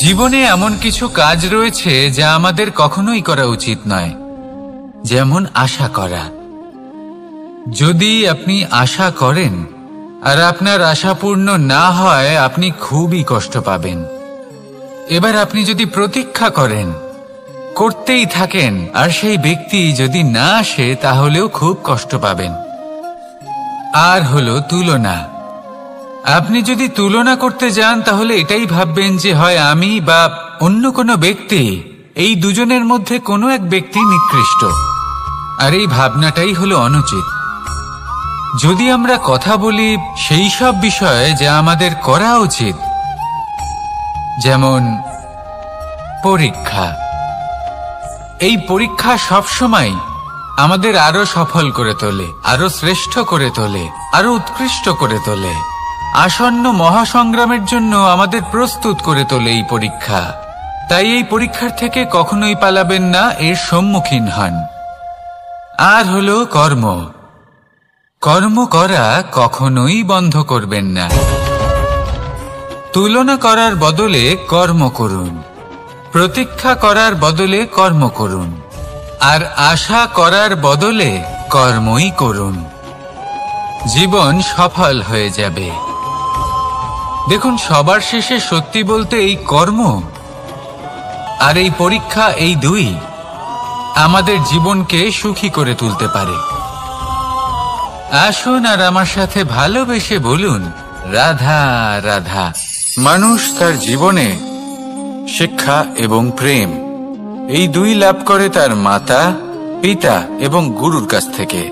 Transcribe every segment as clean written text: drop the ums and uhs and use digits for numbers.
জীবনে এমন কিছু কাজ রয়েছে যা আমাদের কখনোই করা উচিত নয়, যেমন আশা করা। যদি আপনি আশা করেন আর আপনার আশা পূর্ণ না হয়, আপনি খুবই কষ্ট পাবেন। এবার আপনি যদি প্রতীক্ষা করেন, করতেই থাকেন, আর সেই ব্যক্তি যদি না আসে, তাহলেও খুব কষ্ট পাবেন। আর হলো তুলনা। আপনি যদি তুলনা করতে যান, তাহলে এটাই ভাববেন যে হয় আমি বা অন্য কোনো ব্যক্তি, এই দুজনের মধ্যে কোনো এক ব্যক্তি নিকৃষ্ট। আর এই ভাবনাটাই হলো অনুচিত। যদি আমরা কথা বলি সেই সব বিষয়ে যা আমাদের করা উচিত, যেমন পরীক্ষা। এই পরীক্ষা সবসময় আমাদের আরো সফল করে তোলে, আরো শ্রেষ্ঠ করে তোলে, আরো উৎকৃষ্ট করে তোলে। আসন্ন মহাসংগ্রামের জন্য আমাদের প্রস্তুত করে তোলে এই পরীক্ষা। তাই এই পরীক্ষার থেকে কখনোই পালাবেন না, এর সম্মুখীন হন। আর হলো কর্ম। কর্ম করা কখনোই বন্ধ করবেন না। তুলনা করার বদলে কর্ম করুন, প্রতীক্ষা করার বদলে কর্ম করুন, আর আশা করার বদলে কর্মই করুন। জীবন সফল হয়ে যাবে। দেখুন, সবার শেষে সত্যি বলতে এই কর্ম আর এই পরীক্ষা, এই দুই আমাদের জীবনকে সুখী করে তুলতে পারে। আসুন আর আমার সাথে ভালোবেসে বলুন, রাধা রাধা। মানুষ তার জীবনে শিক্ষা এবং প্রেম, এই দুই লাভ করে তার মাতা, পিতা এবং গুরুর কাছ থেকে।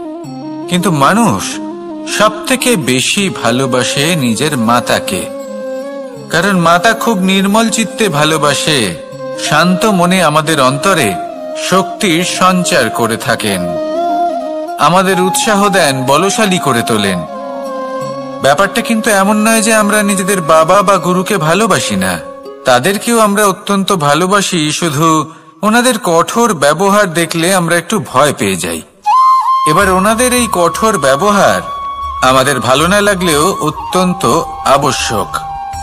কিন্তু মানুষ সবথেকে বেশি ভালোবাসে নিজের মাতাকে, কারণ মাতা খুব নির্মল চিত্তে ভালোবাসে, শান্ত মনে আমাদের অন্তরে শক্তির সঞ্চার করে থাকেন, আমাদের উৎসাহ দেন, বলশালী করে তোলেন। ব্যাপারটা কিন্তু এমন নয় যে আমরা নিজেদের বাবা বা গুরুকে ভালোবাসি না, তাদেরকেও আমরা অত্যন্ত ভালোবাসি। শুধু ওনাদের কঠোর ব্যবহার দেখলে আমরা একটু ভয় পেয়ে যাই। এবার ওনাদের এই কঠোর ব্যবহার আমাদের ভালো না লাগলেও অত্যন্ত আবশ্যক,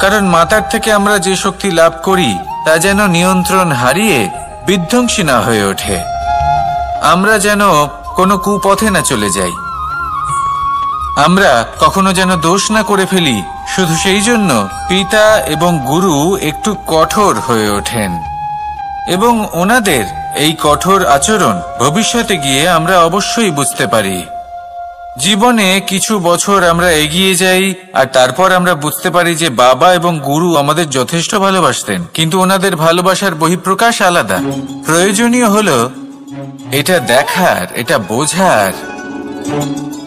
কারণ মাতার থেকে আমরা যে শক্তি লাভ করি তা যেন নিয়ন্ত্রণ হারিয়ে বিধ্বংসী না হয়ে ওঠে, আমরা যেন কোনো কুপথে না চলে যাই, আমরা কখনো যেন দোষ না করে ফেলি। শুধু সেই জন্য পিতা এবং গুরু একটু কঠোর হয়ে ওঠেন, এবং ওনাদের এই কঠোর আচরণ ভবিষ্যতে গিয়ে আমরা অবশ্যই বুঝতে পারি। জীবনে কিছু বছর আমরা এগিয়ে যাই আর তারপর আমরা বুঝতে পারি যে বাবা এবং গুরু আমাদের যথেষ্ট ভালোবাসতেন, কিন্তু ওনাদের ভালোবাসার বহিঃপ্রকাশ আলাদা। প্রয়োজনীয় হলো এটা দেখার, এটা বোঝার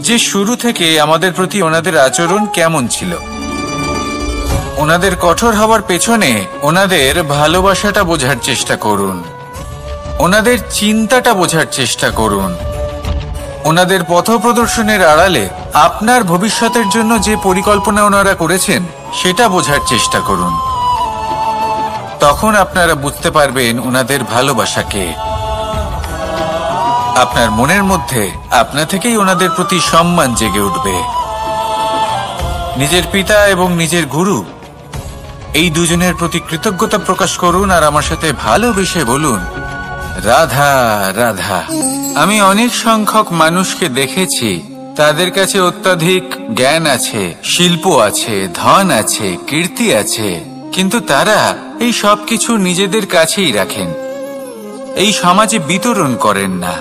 যে শুরু থেকে আমাদের প্রতি ওনাদের আচরণ কেমন ছিল। ওনাদের কঠোর হওয়ার পেছনে ওনাদের ভালোবাসাটা বোঝার চেষ্টা করুন, ওনাদের চিন্তাটা বোঝার চেষ্টা করুন, ওনাদের পথ প্রদর্শনের আড়ালে আপনার ভবিষ্যতের জন্য যে পরিকল্পনা ওনারা করেছেন সেটা বোঝার চেষ্টা করুন। তখন আপনারা বুঝতে পারবেন ওনাদের ভালোবাসাকে। আপনার মনের মধ্যে আপনা থেকেই ওনাদের প্রতি সম্মান জেগে উঠবে। নিজের পিতা এবং নিজের গুরু, এই দুজনের প্রতি কৃতজ্ঞতা প্রকাশ করুন আর আমার সাথে ভালোবেসে বলুন, রাধা রাধা। আমি অনেক সংখ্যক মানুষকে দেখেছি, তাদের কাছে অত্যাধিক জ্ঞান আছে, শিল্প আছে, ধন আছে, কীর্তি আছে, কিন্তু তারা এই সব কিছু নিজেদের কাছেই রাখেন, এই সমাজে বিতরণ করেন না।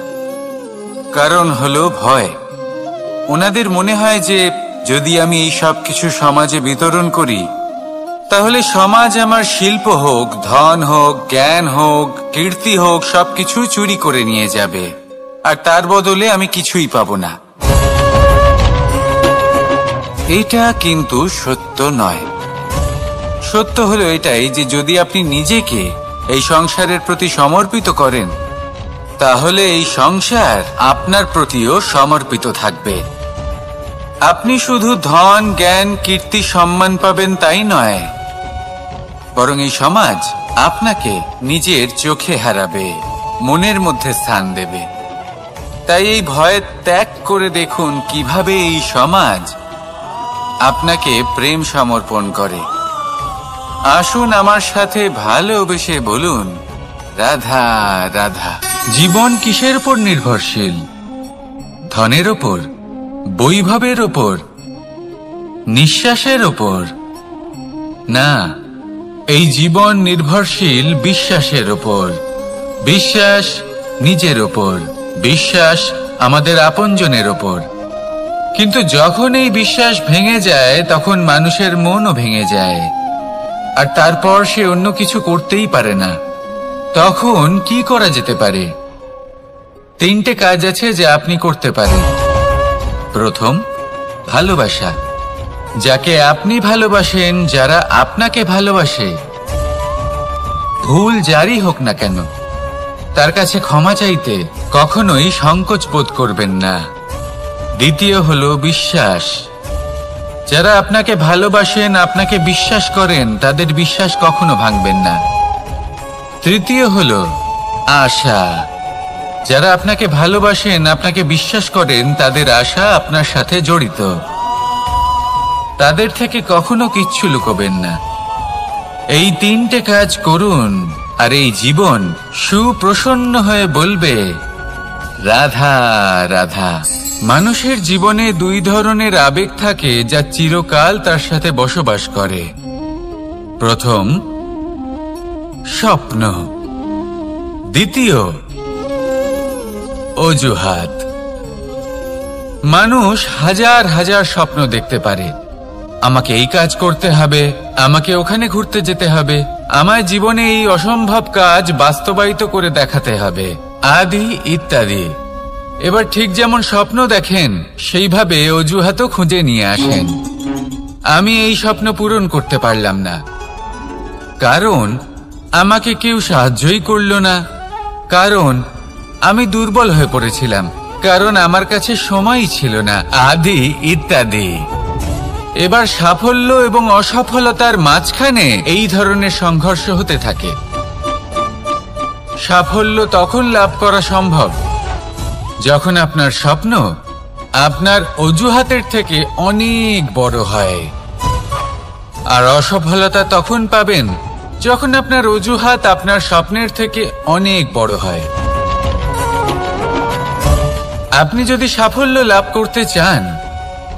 কারণ হলো ভয়। ওনাদের মনে হয় যে যদি আমি এই সব কিছু সমাজে বিতরণ করি, তাহলে সমাজ আমার শিল্প হোক, ধন হোক, জ্ঞান হোক, কীর্তি হোক, সবকিছু চুরি করে নিয়ে যাবে, আর তার বদলে আমি কিছুই পাবো না। এটা কিন্তু সত্য নয়। সত্য হলো এটাই যে যদি আপনি নিজেকে এই সংসারের প্রতি সমর্পিত করেন, তাহলে এই সংসার আপনার প্রতিও সমর্পিত থাকবে। আপনি শুধু ধন, জ্ঞান, কীর্তি, সম্মান পাবেন তাই নয়, বরং এই সমাজ আপনাকে নিজের চোখে হারাবে, মনের মধ্যে স্থান দেবে। তাই এই ভয় ত্যাগ করে দেখুন কিভাবে এই সমাজ আপনাকে প্রেম সমর্পণ করে। আসুন আমার সাথে ভালোবেসে বলুন, রাধা রাধা। জীবন কিসের উপর নির্ভরশীল? ধনের ওপর, বৈভবের ওপর, নিঃশ্বাসের ওপর? না, এই জীবন নির্ভরশীল বিশ্বাসের ওপর। বিশ্বাস নিজের ওপর, বিশ্বাস আমাদের আপনজনের ওপর। কিন্তু যখন এই বিশ্বাস ভেঙে যায়, তখন মানুষের মনও ভেঙে যায়, আর তারপর সে অন্য কিছু করতেই পারে না। তখন কি করা যেতে পারে? 3টে কাজ আছে যা আপনি করতে পারেন। প্রথম, ভালোবাসা। যাকে আপনি ভালোবাসেন, যারা আপনাকে ভালোবাসে, ভুল যারই হোক না কেন, তার কাছে ক্ষমা চাইতে কখনোই সংকোচ বোধ করবেন না। দ্বিতীয় হলো বিশ্বাস। যারা আপনাকে ভালোবাসেন, আপনাকে বিশ্বাস করেন, তাদের বিশ্বাস কখনো ভাঙবেন না। তৃতীয় হলো আশা। যারা আপনাকে ভালোবাসেন, আপনাকে বিশ্বাস করেন, তাদের আশা আপনার সাথে জড়িত। তাদের থেকে কখনো কিচ্ছু লুকোবেন না। এই 3টে কাজ করুন, আর এই জীবন সুপ্রসন্ন হয়ে বলবে, রাধা রাধা। মানুষের জীবনে 2 ধরনের আবেগ থাকে, যা চিরকাল তার সাথে বসবাস করে। প্রথম, স্বপ্ন। দ্বিতীয়, অজুহাত। মানুষ হাজার হাজার স্বপ্ন দেখতে পারে। আমাকে এই কাজ করতে হবে, আমাকে ওখানে ঘুরতে যেতে হবে, আমার জীবনে এই অসম্ভব কাজ বাস্তবায়িত করে দেখাতে হবে, আদি ইত্যাদি। এবার ঠিক যেমন স্বপ্ন দেখেন, সেইভাবে অজুহাতও খুঁজে নিয়ে আসেন। আমি এই স্বপ্ন পূরণ করতে পারলাম না, কারণ আমাকে কেউ সাহায্যই করল না, কারণ আমি দুর্বল হয়ে পড়েছিলাম, কারণ আমার কাছে সময়ই ছিল না, আদি ইত্যাদি। এবার সাফল্য এবং অসফলতার মাঝখানে এই ধরনের সংঘর্ষ হতে থাকে। সাফল্য তখন লাভ করা সম্ভব যখন আপনার স্বপ্ন আপনার অজুহাতের থেকে অনেক বড় হয়, আর অসফলতা তখন পাবেন যখন আপনার অজুহাত আপনার স্বপ্নের থেকে অনেক বড় হয়। আপনি যদি সাফল্য লাভ করতে চান,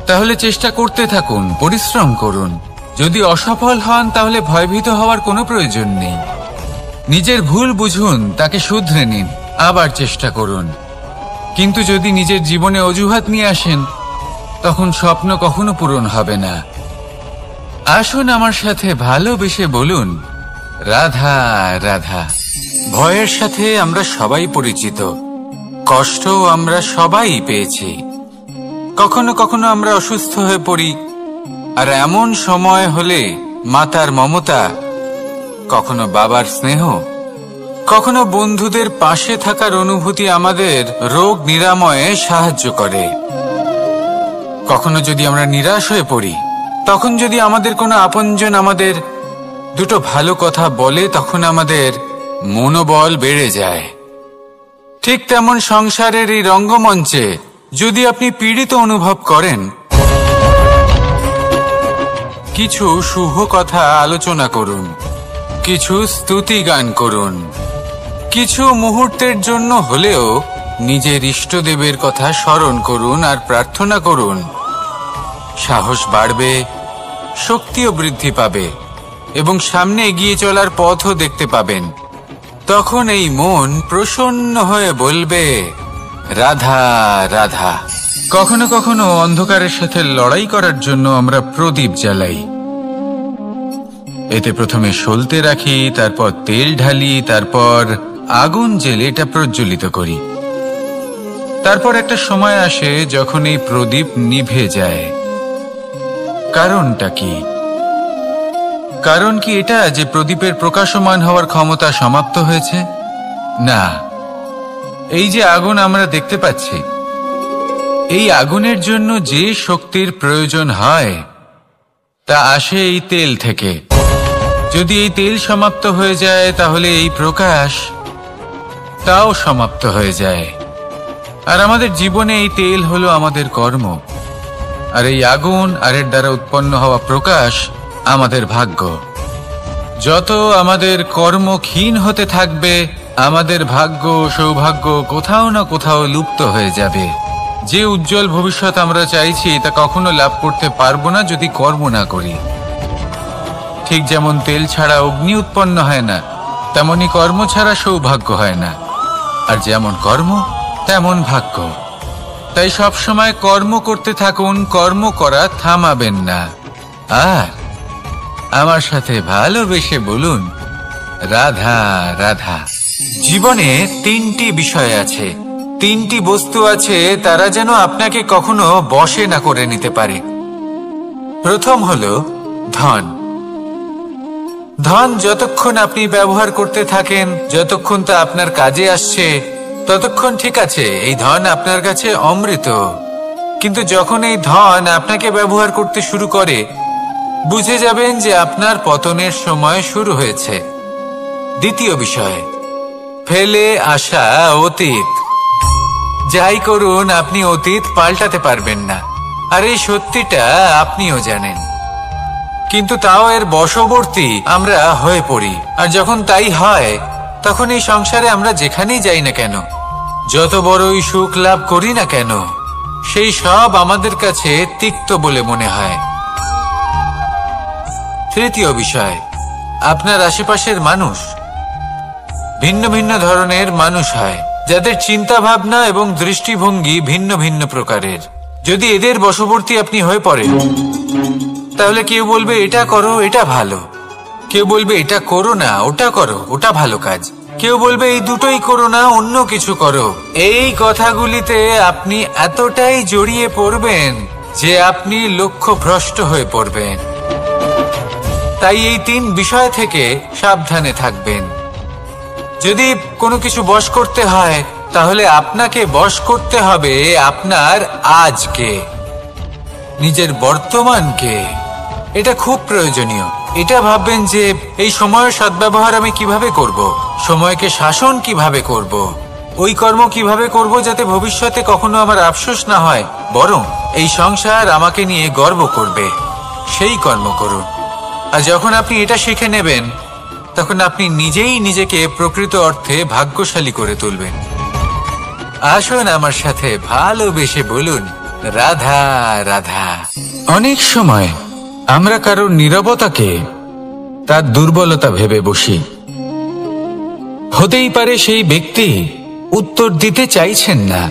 তাহলে চেষ্টা করতে থাকুন, পরিশ্রম করুন। যদি অসফল হন, তাহলে ভয়ভীত হওয়ার কোনো প্রয়োজন নেই। নিজের ভুল বুঝুন, তাকে শুধরে নিন, আবার চেষ্টা করুন। কিন্তু যদি নিজের জীবনে অজুহাত নিয়ে আসেন, তখন স্বপ্ন কখনো পূরণ হবে না। আসুন আমার সাথে ভালোবেসে বলুন, রাধা রাধা। ভয়ের সাথে আমরা সবাই পরিচিত, কষ্টও আমরা সবাই পেয়েছি। কখনো কখনো আমরা অসুস্থ হয়ে পড়ি, আর এমন সময় হলে মাতার মমতা, কখনো বাবার স্নেহ, কখনো বন্ধুদের পাশে থাকার অনুভূতি আমাদের রোগ নিরাময়ে সাহায্য করে। কখনো যদি আমরা নিরাশ হয়ে পড়ি, তখন যদি আমাদের কোনো আপনজন আমাদের 2টো ভালো কথা বলে, তখন আমাদের মনোবল বেড়ে যায়। ঠিক তেমন সংসারের এই রঙ্গমঞ্চে যদি আপনি পীড়িত অনুভব করেন, কিছু শুভ কথা আলোচনা করুন, কিছু স্তুতি গান করুন, কিছু মুহূর্তের জন্য হলেও নিজের ইষ্টদেবের কথা স্মরণ করুন আর প্রার্থনা করুন। সাহস বাড়বে, শক্তিও বৃদ্ধি পাবে, এবং সামনে এগিয়ে চলার পথও দেখতে পাবেন। তখন এই মন প্রসন্ন হয়ে বলবে, রাধা রাধা। কখনো কখনো অন্ধকারের সাথে লড়াই করার জন্য আমরা প্রদীপ জ্বালাই। এতে প্রথমে সলতে রাখি, তারপর তেল ঢালি, তারপর আগুন জেলে এটা প্রজ্বলিত করি। তারপর একটা সময় আসে যখন এই প্রদীপ নিভে যায়। কারণটা কি? কারণ কি এটা যে প্রদীপের প্রকাশমান হওয়ার ক্ষমতা সমাপ্ত হয়েছে? না, এই যে আগুন আমরা দেখতে পাচ্ছি, এই আগুনের জন্য যে শক্তির প্রয়োজন হয় তা আসে এই তেল থেকে। যদি এই তেল সমাপ্ত হয়ে যায়, তাহলে এই প্রকাশ তাও সমাপ্ত হয়ে যায়। আর আমাদের জীবনে এই তেল হলো আমাদের কর্ম, আর এই আগুন আর এর দ্বারা উৎপন্ন হওয়া প্রকাশ আমাদের ভাগ্য। যত আমাদের কর্ম ক্ষীণ হতে থাকবে, আমাদের ভাগ্য সৌভাগ্য কোথাও না কোথাও লুপ্ত হয়ে যাবে। যে উজ্জ্বল ভবিষ্যৎ আমরা চাইছি তা কখনো লাভ করতে পারবো না যদি কর্ম না করি। ঠিক যেমন তেল ছাড়া অগ্নি উৎপন্ন হয় না, তেমনি কর্ম ছাড়া সৌভাগ্য হয় না। আর যেমন কর্ম তেমন ভাগ্য। তাই সব সময় কর্ম করতে থাকুন, কর্ম করা থামাবেন না। আর আমার সাথে ভালোবেসে বলুন, রাধা রাধা। জীবনে তিনটি বিষয় আছে, তিনটি বস্তু আছে, তারা যেন আপনাকে কখনো বশে না করে নিতে পারে। প্রথম হলো ধন। ধন যতক্ষণ আপনি ব্যবহার করতে থাকেন, যতক্ষণ তা আপনার কাজে আসছে, ততক্ষণ ঠিক আছে, এই ধন আপনার কাছে অমৃত। কিন্তু যখন এই ধন আপনাকে ব্যবহার করতে শুরু করে, বুঝে যাবেন যে আপনার পতনের সময় শুরু হয়েছে। দ্বিতীয় বিষয়, ফেলে আসা অতীত। যাই করুন, আপনি অতীত পাল্টাতে পারবেন না, আর এই সত্যিটা আপনিও জানেন। কিন্তু তাও এর বশবর্তী আমরা হয়ে পড়ি। আর যখন তাই হয়, তখন এই সংসারে আমরা যেখানেই যাই না কেন, যত বড়ই সুখ লাভ করি না কেন, সেই সব আমাদের কাছে তিক্ত বলে মনে হয়। তৃতীয় বিষয়, আপনার আশেপাশের মানুষ। ভিন্ন ভিন্ন ধরনের মানুষ হয়, যাদের চিন্তা ভাবনা এবং দৃষ্টিভঙ্গি ভিন্ন ভিন্ন প্রকারের। যদি এদের বশবর্তী আপনি হয়ে পড়েন, তাহলে কেউ বলবে এটা করো, এটা ভালো। কেউ বলবে এটা করো না, ওটা করো, ওটা ভালো কাজ। কেউ বলবে এই দুটোই করো না, অন্য কিছু করো। এই কথাগুলিতে আপনি এতটাই জড়িয়ে পড়বেন যে আপনি লক্ষ্যভ্রষ্ট হয়ে পড়বেন। তাই এই তিন বিষয় থেকে সাবধানে থাকবেন। যদি কোনো কিছু বশ করতে হয়, তাহলে আপনাকে বশ করতে হবে আপনার আজকে, নিজের বর্তমানকে। এটা খুব প্রয়োজনীয়। এটা ভাববেন যে এই সময়ের সদ্ব্যবহার আমি কিভাবে করব, সময়কে শাসন কিভাবে করব, ওই কর্ম কিভাবে করব যাতে ভবিষ্যতে কখনো আমার আফসোস না হয়, বরং এই সংসার আমাকে নিয়ে গর্ব করবে, সেই কর্ম করুন। আর যখন আপনি এটা শিখে নেবেন, তখন আপনি নিজেই নিজেকে প্রকৃত অর্থে ভাগ্যশালী করে তুলবেন। আসুন আমার সাথে ভালোবেসে বলুন, রাধা রাধা। অনেক সময় আমরা কারোর নীরবতাকে তার দুর্বলতা ভেবে বসি। হতেই পারে সেই ব্যক্তি উত্তর দিতে চাইছেন না,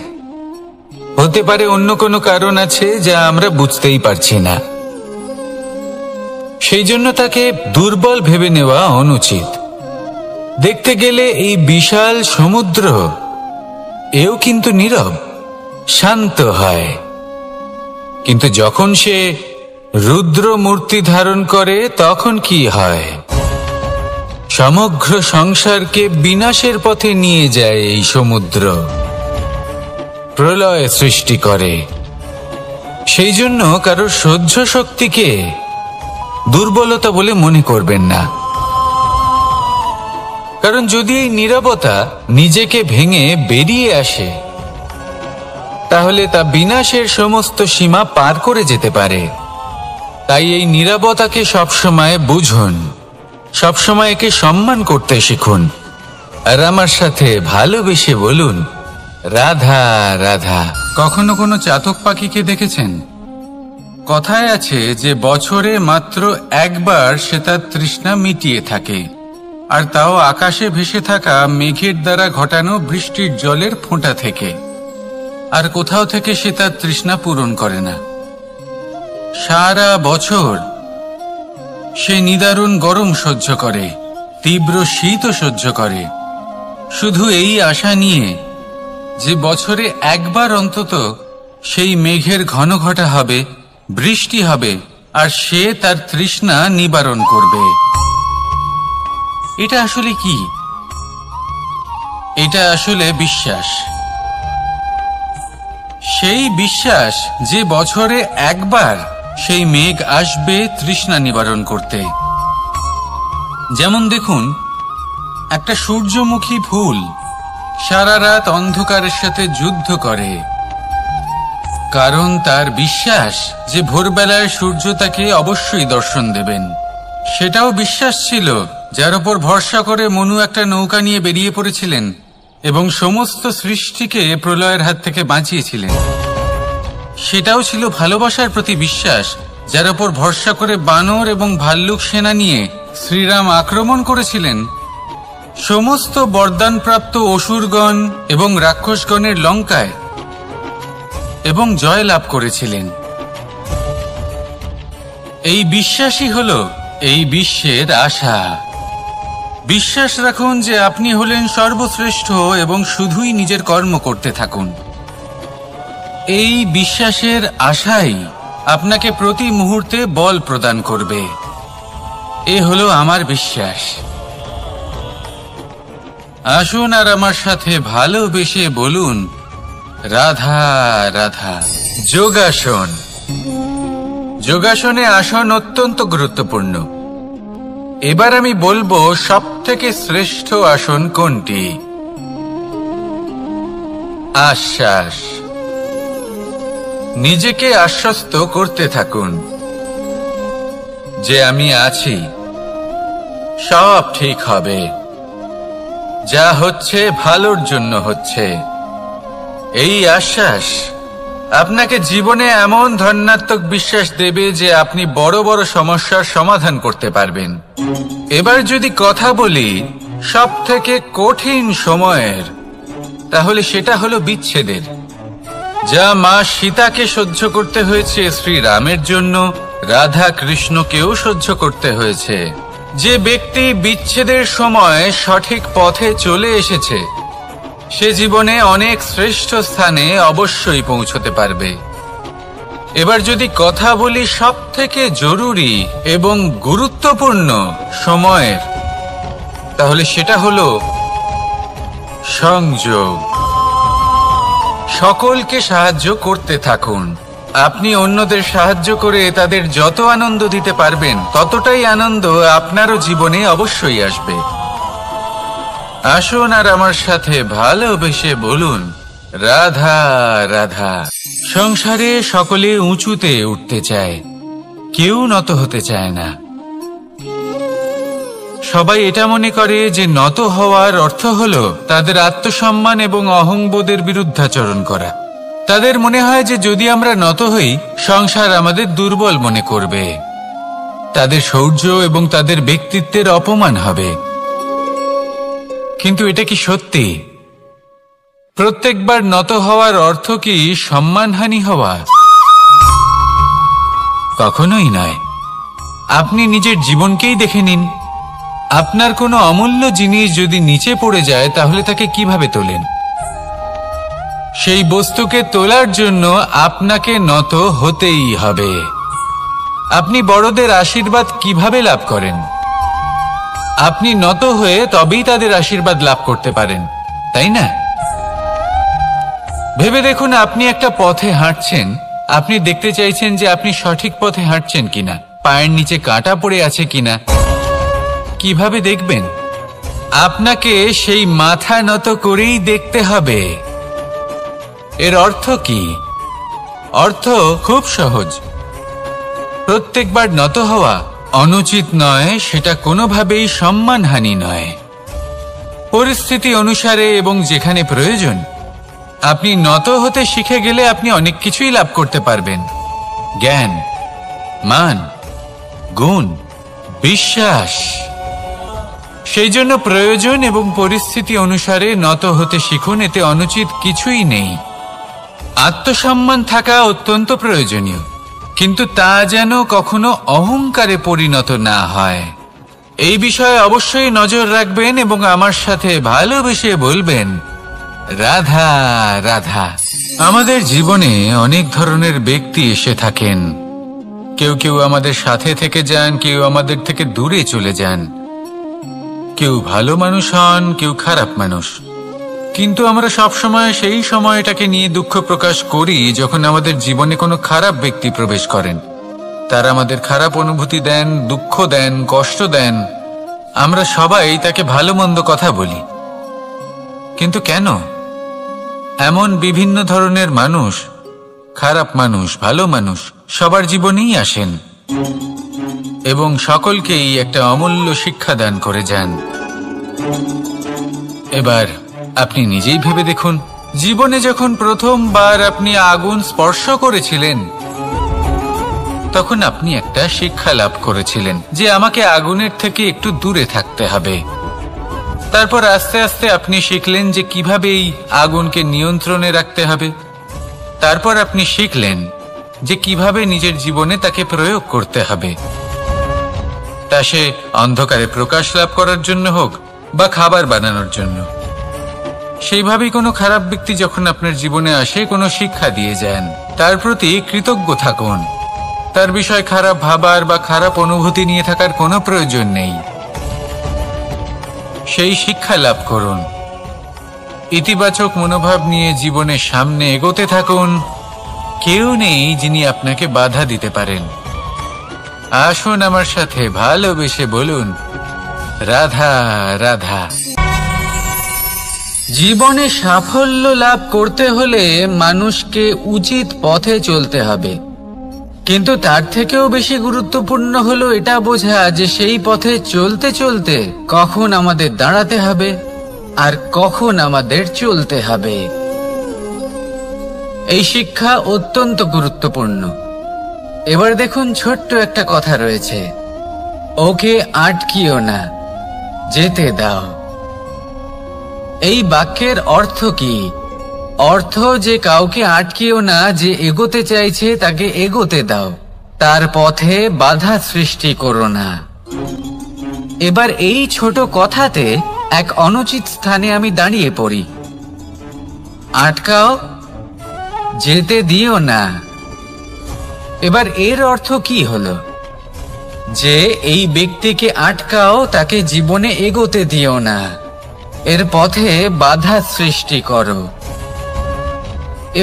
হতে পারে অন্য কোনো কারণ আছে যা আমরা বুঝতেই পারছি না। সেই জন্য তাকে দুর্বল ভেবে নেওয়া অনুচিত। দেখতে গেলে এই বিশাল সমুদ্র এও কিন্তু নীরব, শান্ত হয়। কিন্তু যখন সে রুদ্র মূর্তি ধারণ করে, তখন কি হয়? সমগ্র সংসারকে বিনাশের পথে নিয়ে যায় এই সমুদ্র, প্রলয় সৃষ্টি করে। সেই জন্য কারোর সহ্য শক্তিকে দুর্বলতা বলে মনে করবেন না। কারণ যদি এই নীরবতা নিজেকে ভেঙে বেরিয়ে আসে, তাহলে তা বিনাশের সমস্ত সীমা পার করে যেতে পারে। তাই এই নীরবতাকে সবসময় বুঝুন, সবসময় একে সম্মান করতে শিখুন। আর আমার সাথে ভালোবেসে বলুন, রাধা রাধা। কখনো কোনো চাতক পাখিকে দেখেছেন? কথায় আছে যে বছরে মাত্র একবার সে তার তৃষ্ণা মিটিয়ে থাকে, আর তাও আকাশে ভেসে থাকা মেঘের দ্বারা ঘটানো বৃষ্টির জলের ফোঁটা থেকে। আর কোথাও থেকে সে তার তৃষ্ণা পূরণ করে না। সারা বছর সে নিদারুণ গরম সহ্য করে, তীব্র শীতও সহ্য করে, শুধু এই আশা নিয়ে যে বছরে একবার অন্তত সেই মেঘের ঘন ঘটা হবে, বৃষ্টি হবে, আর সে তার তৃষ্ণা নিবারণ করবে। এটা আসলে কি? এটা আসলে বিশ্বাস। সেই বিশ্বাস যে বছরে একবার সেই মেঘ আসবে তৃষ্ণা নিবারণ করতে। যেমন দেখুন, একটা সূর্যমুখী ফুল সারা রাত অন্ধকারের সাথে যুদ্ধ করে, কারণ তার বিশ্বাস যে ভোরবেলায় সূর্য তাকে অবশ্যই দর্শন দেবেন। সেটাও বিশ্বাস ছিল যার উপর ভরসা করে মনু একটা নৌকা নিয়ে বেরিয়ে পড়েছিলেন এবং সমস্ত সৃষ্টিকে প্রলয়ের হাত থেকে বাঁচিয়েছিলেন। সেটাও ছিল ভালোবাসার প্রতি বিশ্বাস, যার উপর ভরসা করে বানর এবং ভাল্লুক সেনা নিয়ে শ্রীরাম আক্রমণ করেছিলেন সমস্ত বরদানপ্রাপ্ত অসুরগণ এবং রাক্ষসগণের লঙ্কায় এবং জয় লাভ করেছিলেন। এই বিশ্বাসই হল এই বিশ্বের আশা। বিশ্বাস রাখুন যে আপনি হলেন সর্বশ্রেষ্ঠ এবং শুধুই নিজের কর্ম করতে থাকুন। এই বিশ্বাসের আশাই আপনাকে প্রতি মুহূর্তে বল প্রদান করবে। এ হলো আমার বিশ্বাস। আসুন আর আমার সাথে ভালোবেসে বলুন, রাধা রাধা। যোগাসন। যোগাসনে আসন অত্যন্ত গুরুত্বপূর্ণ। এবার আমি বলবো সবথেকে শ্রেষ্ঠ আসন কোনটি। আশ্বাস। নিজেকে আশ্বস্ত করতে থাকুন যে আমি আছি, সব ঠিক হবে, যা হচ্ছে ভালোর জন্য হচ্ছে। এই আশ্বাস আপনাকে জীবনে এমন ধনাত্মক বিশ্বাস দেবে যে আপনি বড় বড় সমস্যার সমাধান করতে পারবেন। এবার যদি কথা বলি সবথেকে কঠিন সময়ের, তাহলে সেটা হলো বিচ্ছেদের। যা মা সীতাকে সহ্য করতে হয়েছে শ্রীরামের জন্য, রাধা কৃষ্ণকেও সহ্য করতে হয়েছে। যে ব্যক্তি বিচ্ছেদের সময় সঠিক পথে চলে এসেছে সে জীবনে অনেক শ্রেষ্ঠ স্থানে অবশ্যই পৌঁছতে পারবে। এবার যদি কথা বলি সবথেকে জরুরি এবং গুরুত্বপূর্ণ সময়ের, তাহলে সেটা হলো সংযোগ। সকলকে সাহায্য করতে থাকুন। আপনি অন্যদের সাহায্য করে তাদের যত আনন্দ দিতে পারবেন ততটাই আনন্দ আপনারও জীবনে অবশ্যই আসবে। আসুন আর আমার সাথে ভালোবেসে বলুন, রাধা রাধা। সংসারে সকলে উঁচুতে উঠতে চায়, কেউ নত হতে চায় না। সবাই এটা মনে করে যে নত হওয়ার অর্থ হলো তাদের আত্মসম্মান এবং অহংবোধের বিরুদ্ধাচরণ করা। তাদের মনে হয় যে যদি আমরা নত হই সংসার আমাদের দুর্বল মনে করবে, তাদের শৌর্য এবং তাদের ব্যক্তিত্বের অপমান হবে। কিন্তু এটা কি সত্যি? প্রত্যেকবার নত হওয়ার অর্থ কি সম্মানহানি হওয়া? কখনোই নয়। আপনি নিজের জীবনকেই দেখে নিন। আপনার কোনো অমূল্য জিনিস যদি নিচে পড়ে যায় তাহলে তাকে কিভাবে তোলেন? সেই বস্তুকে তোলার জন্য আপনাকে নত হতেই হবে। আপনি বড়দের আশীর্বাদ কিভাবে লাভ করেন? আপনি নত হয়ে তবেই তাদের আশীর্বাদ লাভ করতে পারেন, তাই না? ভেবে দেখুন, আপনি একটা পথে হাঁটছেন, আপনি দেখতে চাইছেন যে আপনি সঠিক পথে হাঁটছেন কিনা, পায়ের নিচে কাঁটা পড়ে আছে কিনা। কিভাবে দেখবেন? আপনাকে সেই মাথা নত করেই দেখতে হবে। এর অর্থ কি? অর্থ খুব সহজ। প্রত্যেকবার নত হওয়া অনুচিত নয়, সেটা কোনোভাবেই সম্মানহানি নয়। পরিস্থিতি অনুসারে এবং যেখানে প্রয়োজন আপনি নত হতে শিখে গেলে আপনি অনেক কিছুই লাভ করতে পারবেন। জ্ঞান, মান, গুণ, বিশ্বাস। সেই জন্য প্রয়োজন এবং পরিস্থিতি অনুসারে নত হতে শিখুন, এতে অনুচিত কিছুই নেই। আত্মসম্মান থাকা অত্যন্ত প্রয়োজনীয়, কিন্তু তা যেন কখনো অহংকারে পরিণত না হয়। এই বিষয়ে অবশ্যই নজর রাখবেন এবং আমার সাথে ভালোবেসে বলবেন, রাধা রাধা। আমাদের জীবনে অনেক ধরনের ব্যক্তি এসে থাকেন। কেউ কেউ আমাদের সাথে থেকে যান, কেউ আমাদের থেকে দূরে চলে যান। কেউ ভালো মানুষ হন, কেউ খারাপ মানুষ। কিন্তু আমরা সবসময় সেই সময়টাকে নিয়ে দুঃখ প্রকাশ করি যখন আমাদের জীবনে কোনো খারাপ ব্যক্তি প্রবেশ করেন। তারা আমাদের খারাপ অনুভূতি দেন, দুঃখ দেন, কষ্ট দেন। আমরা সবাই তাকে ভালো মন্দ কথা বলি। কিন্তু কেন? এমন বিভিন্ন ধরনের মানুষ, খারাপ মানুষ, ভালো মানুষ সবার জীবনেই আসেন। এবং সকলকেই একটা অমূল্য শিক্ষা দান করে যান। এবার আপনি নিজেই ভেবে দেখুন, জীবনে যখন প্রথমবার আপনি আগুন স্পর্শ করেছিলেন তখন আপনি একটা শিক্ষা লাভ করেছিলেন যে আমাকে আগুনের থেকে একটু দূরে থাকতে হবে। তারপর আস্তে আস্তে আপনি শিখলেন যে কিভাবে এই আগুনকে নিয়ন্ত্রণে রাখতে হবে। তারপর আপনি শিখলেন যে কিভাবে নিজের জীবনে তাকে প্রয়োগ করতে হবে, তা সে অন্ধকারে প্রকাশ লাভ করার জন্য হোক বা খাবার বানানোর জন্য। সেইভাবেই কোনো খারাপ ব্যক্তি যখন আপনার জীবনে আসে কোনো শিক্ষা দিয়ে যান, তার প্রতি কৃতজ্ঞ থাকুন। তার বিষয় খারাপ ভাবার বা খারাপ অনুভূতি নিয়ে থাকার কোনো প্রয়োজন নেই। সেই শিক্ষা লাভ করুন, ইতিবাচক মনোভাব নিয়ে জীবনের সামনে এগোতে থাকুন। কেউ নেই যিনি আপনাকে বাধা দিতে পারেন। আসুন আমার সাথে ভালোবেসে বলুন, রাধা রাধা। জীবনে সাফল্য লাভ করতে হলে মানুষকে উচিত পথে চলতে হবে, কিন্তু তার থেকেও বেশি গুরুত্বপূর্ণ হলো এটা বোঝা যে সেই পথে চলতে চলতে কখন আমাদের দাঁড়াতে হবে আর কখন আমাদের চলতে হবে। এই শিক্ষা অত্যন্ত গুরুত্বপূর্ণ। এবার দেখুন, ছোট্ট একটা কথা রয়েছে, ওকে আটকিও না, যেতে দাও। এই বাক্যের অর্থ কি? অর্থ যে কাউকে আটকিও না, যে এগোতে চাইছে তাকে এগোতে দাও, তার পথে বাধা সৃষ্টি করো না। এবার এই ছোট কথাতে এক অনুচিত স্থানে আমি দাঁড়িয়ে পড়ি। আটকাও, যেতে দিও না। এবার এর অর্থ কি হলো? যে এই ব্যক্তিকে আটকাও, তাকে জীবনে এগোতে দিও না, এর পথে বাধা সৃষ্টি করো।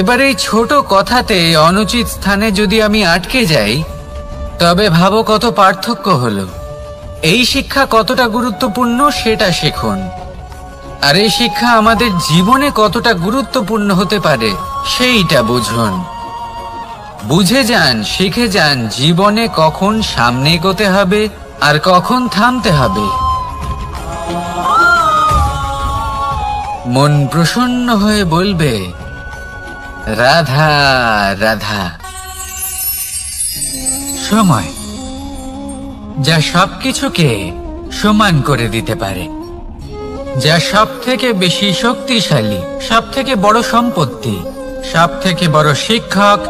এবার এই ছোট কথাতে অনুচিত স্থানে যদি আমি আটকে যাই, তবে ভাবো কত পার্থক্য হলো। এই শিক্ষা কতটা গুরুত্বপূর্ণ সেটা শিখুন, আর এই শিক্ষা আমাদের জীবনে কতটা গুরুত্বপূর্ণ হতে পারে সেইটা বুঝুন। বুঝে যান, শিখে যান জীবনে কখন সামনে এগোতে হবে আর কখন থামতে হবে। মন প্রসন্ন হয়ে বলবে, রাধা রাধা। সময় যা সবকিছুকে সমান করে দিতে পারে, যা সব থেকে বেশি শক্তিশালী, সব থেকে বড় সম্পত্তি, সব থেকে বড় শিক্ষক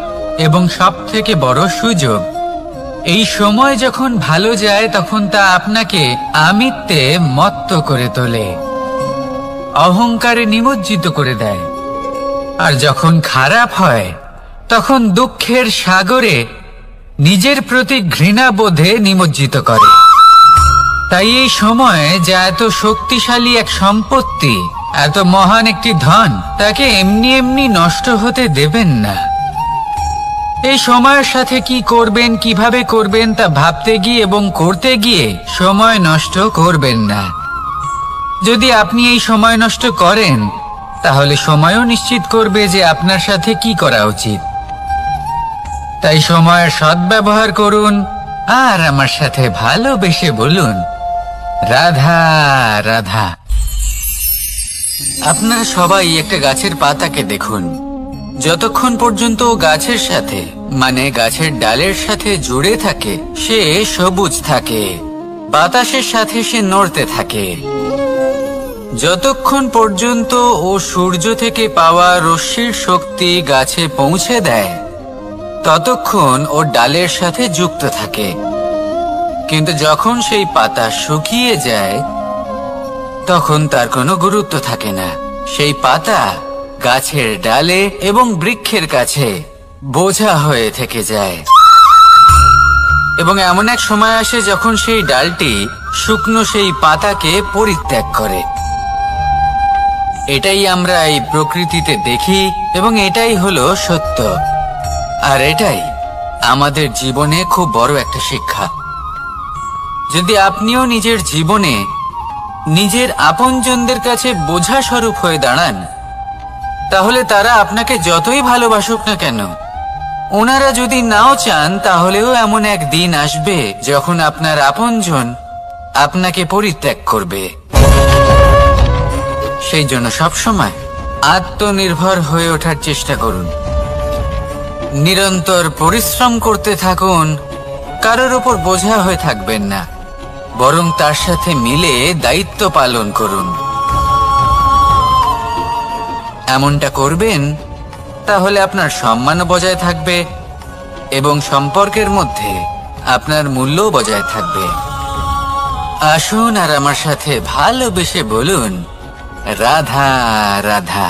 এবং সব থেকে বড় সুযোগ। এই সময় যখন ভালো যায় তখন তা আপনাকে আমিত্বে মত্ত করে তোলে, অহংকারে নিমজ্জিত করে দেয়। আর যখন খারাপ হয় তখন দুঃখের সাগরে নিজের প্রতি ঘৃণাবোধে নিমজ্জিত করে। তাই এই সময় যা এত শক্তিশালী এক সম্পত্তি, এত মহান একটি ধন, তাকে এমনি এমনি নষ্ট হতে দেবেন না। এই সময়ের সাথে কি করবেন, কিভাবে করবেন তা ভাবতে গিয়ে এবং করতে গিয়ে সময় নষ্ট করবেন না। যদি আপনি এই সময় নষ্ট করেন, তাহলে সময়ও নিশ্চিত করবে যে আপনার সাথে কি করা উচিত। তাই সময়ের সদ্ব্যবহার করুন আর আমার সাথে ভালোবেসে বলুন, রাধা রাধা। আপনারা সবাই একটা গাছের পাতাকে দেখুন, যতক্ষণ পর্যন্ত গাছের সাথে মানে গাছের ডালের সাথে জুড়ে থাকে সে সবুজ থাকে, বাতাসের সাথে সে নড়তে থাকে। যতক্ষণ পর্যন্ত ও সূর্য থেকে পাওয়া রশ্মির শক্তি গাছে পৌঁছে দেয় ততক্ষণ ও ডালের সাথে যুক্ত থাকে। কিন্তু যখন সেই পাতা শুকিয়ে যায় তখন তার কোনো গুরুত্ব থাকে না। সেই পাতা গাছের ডালে এবং বৃক্ষের কাছে বোঝা হয়ে থেকে যায়। এবং এমন এক সময় আসে যখন সেই ডালটি শুকনো সেই পাতাকে পরিত্যাগ করে। এটাই আমরা এই প্রকৃতিতে দেখি এবং এটাই হলো সত্য। আর এটাই আমাদের জীবনে খুব বড় একটা শিক্ষা। যদি আপনিও নিজের জীবনে নিজের আপনজনদের কাছে বোঝা স্বরূপ হয়ে দাঁড়ান, তাহলে তারা আপনাকে যতই ভালোবাসুক না কেন ওনারা যদি নাও চান তাহলেও এমন এক দিন আসবে যখন আপনার আপনজন আপনাকে পরিত্যাগ করবে। সেই জন্য সবসময় আত্মনির্ভর হয়ে ওঠার চেষ্টা করুন। নিরন্তর পরিশ্রম করতে থাকুন, কারোর উপর বোঝা হয়ে থাকবেন না, বরং তার সাথে মিলে দায়িত্ব পালন করুন। এমনটা করবেন তাহলে আপনার সম্মানও বজায় থাকবে এবং সম্পর্কের মধ্যে আপনার মূল্যও বজায় থাকবে। আসুন আর আমার সাথে ভালোবেসে বলুন, রাধা রাধা।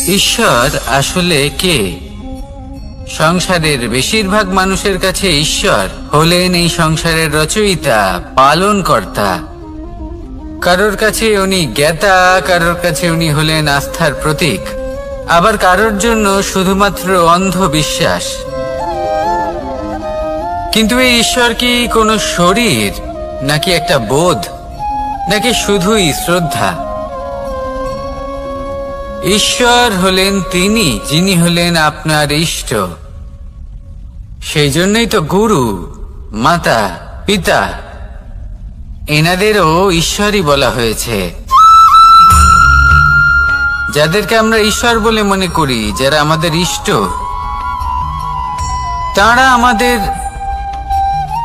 ঈশ্বর আসলে কে? সংসারের বেশিরভাগ মানুষের কাছে ঈশ্বর হলেন এই সংসারের রচয়িতা, পালনকর্তা। কারোর কাছে উনি জ্ঞাতা, কারোর কাছে উনি হলেন আস্থার প্রতীক, আবার কারোর জন্য শুধুমাত্র অন্ধবিশ্বাস। কিন্তু এই ঈশ্বর কি কোনো শরীর, নাকি একটা বোধ, নাকি শুধুই শ্রদ্ধা? ঈশ্বর হলেন তিনি যিনি হলেন আপনার ইষ্ট। সেই জন্যই তো গুরু, মাতা, পিতা এনাদেরও ঈশ্বরই বলা হয়েছে। যাদেরকে আমরা ঈশ্বর বলে মনে করি, যারা আমাদের ইষ্ট, তারা আমাদের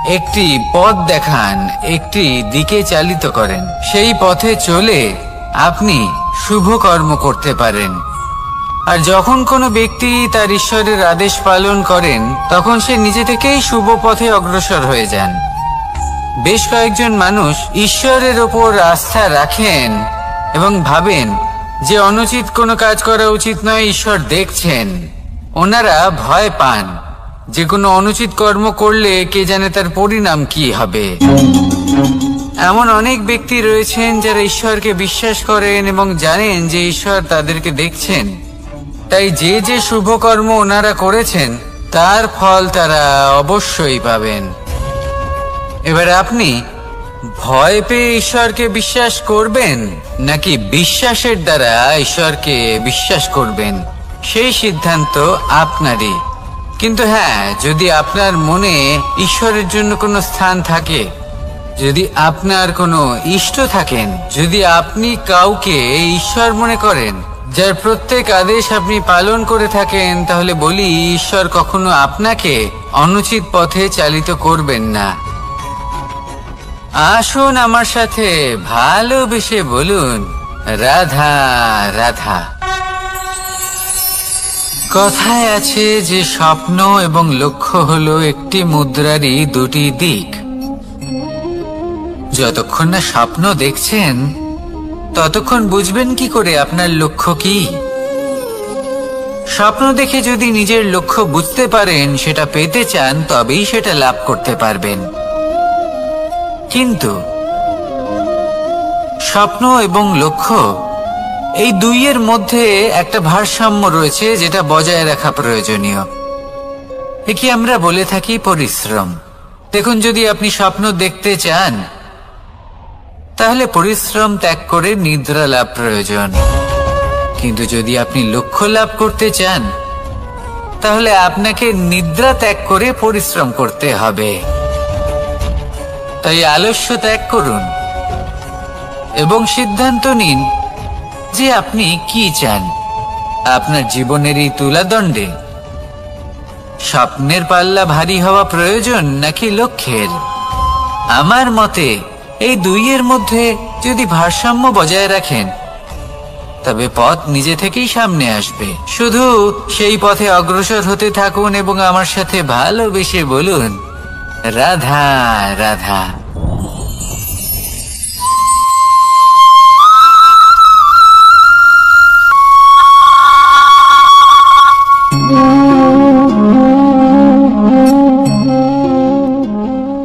একটি পথ দেখান, একটি দিকে চালিত করেন। সেই পথে চলে আপনি শুভ কর্ম করতে পারেন। আর যখন কোনো ব্যক্তি তার ঈশ্বরের আদেশ পালন করেন, তখন সে নিজে থেকেই শুভ পথে অগ্রসর হয়ে যান। বেশ কয়েকজন মানুষ ঈশ্বরের ওপর আস্থা রাখেন এবং ভাবেন যে অনুচিত কোনো কাজ করা উচিত নয়, ঈশ্বর দেখছেন। ওনারা ভয় পান যে কোনো অনুচিত কর্ম করলে কে জানে তার পরিণাম কি হবে। এমন অনেক ব্যক্তি রয়েছেন যারা ঈশ্বরকে বিশ্বাস করেন এবং জানেন যে ঈশ্বর তাদেরকে দেখছেন, তাই যে যে শুভ কর্ম ওনারা করেছেন তার ফল তারা অবশ্যই পাবেন। এবার আপনি ভয় পেয়ে ঈশ্বরকে বিশ্বাস করবেন নাকি বিশ্বাসের দ্বারা ঈশ্বরকে বিশ্বাস করবেন, সেই সিদ্ধান্ত আপনারই। কিন্তু হ্যাঁ, যদি আপনার মনে ঈশ্বরের জন্য কোনো স্থান থাকে, যদি আপনার কোনো ইষ্ট থাকেন, যদি আপনি কাউকে ঈশ্বর মনে করেন যার প্রত্যেক আদেশ আপনি পালন করে থাকেন, তাহলে বলি ঈশ্বর কখনো আপনাকে অনুচিত পথে চালিত করবেন না। আসুন আমার সাথে ভালোবেসে বলুন, রাধা রাধা। কথায় আছে যে স্বপ্ন এবং লক্ষ্য হলো একটি মুদ্রারই দুটি দিক। যতক্ষণ না স্বপ্ন দেখছেন ততক্ষণ বুঝবেন কি করে আপনার লক্ষ্য কি? স্বপ্ন দেখে যদি নিজের লক্ষ্য বুঝতে পারেন, সেটা পেতে চান, তবেই সেটা লাভ করতে পারবেন। কিন্তু স্বপ্ন এবং লক্ষ্য এই দুইয়ের মধ্যে একটা ভারসাম্য রয়েছে, যেটা বজায় রাখা প্রয়োজনীয়। একে আমরা বলে থাকি পরিশ্রম। দেখুন, যদি আপনি স্বপ্ন দেখতে চান তাহলে পরিশ্রম ত্যাগ করে নিদ্রা লাভ প্রয়োজন। কিন্তু যদি আপনি লক্ষ্য লাভ করতে চান তাহলে আপনাকে নিদ্রা ত্যাগ করে পরিশ্রম করতে হবে। তাই আলস্য ত্যাগ করুন এবং সিদ্ধান্ত নিন যে আপনি কি চান। আপনার জীবনের এই তুলাদণ্ডে স্বপ্নের পাল্লা ভারী হওয়া প্রয়োজন নাকি লক্ষ্যের? আমার মতে এই দুইয়ের মধ্যে যদি ভারসাম্য বজায় রাখেন, তবে পথ নিজে থেকেই সামনে আসবে। শুধু সেই পথে অগ্রসর হতে থাকুন এবং আমার সাথে ভালোবেসে বলুন, রাধা রাধা।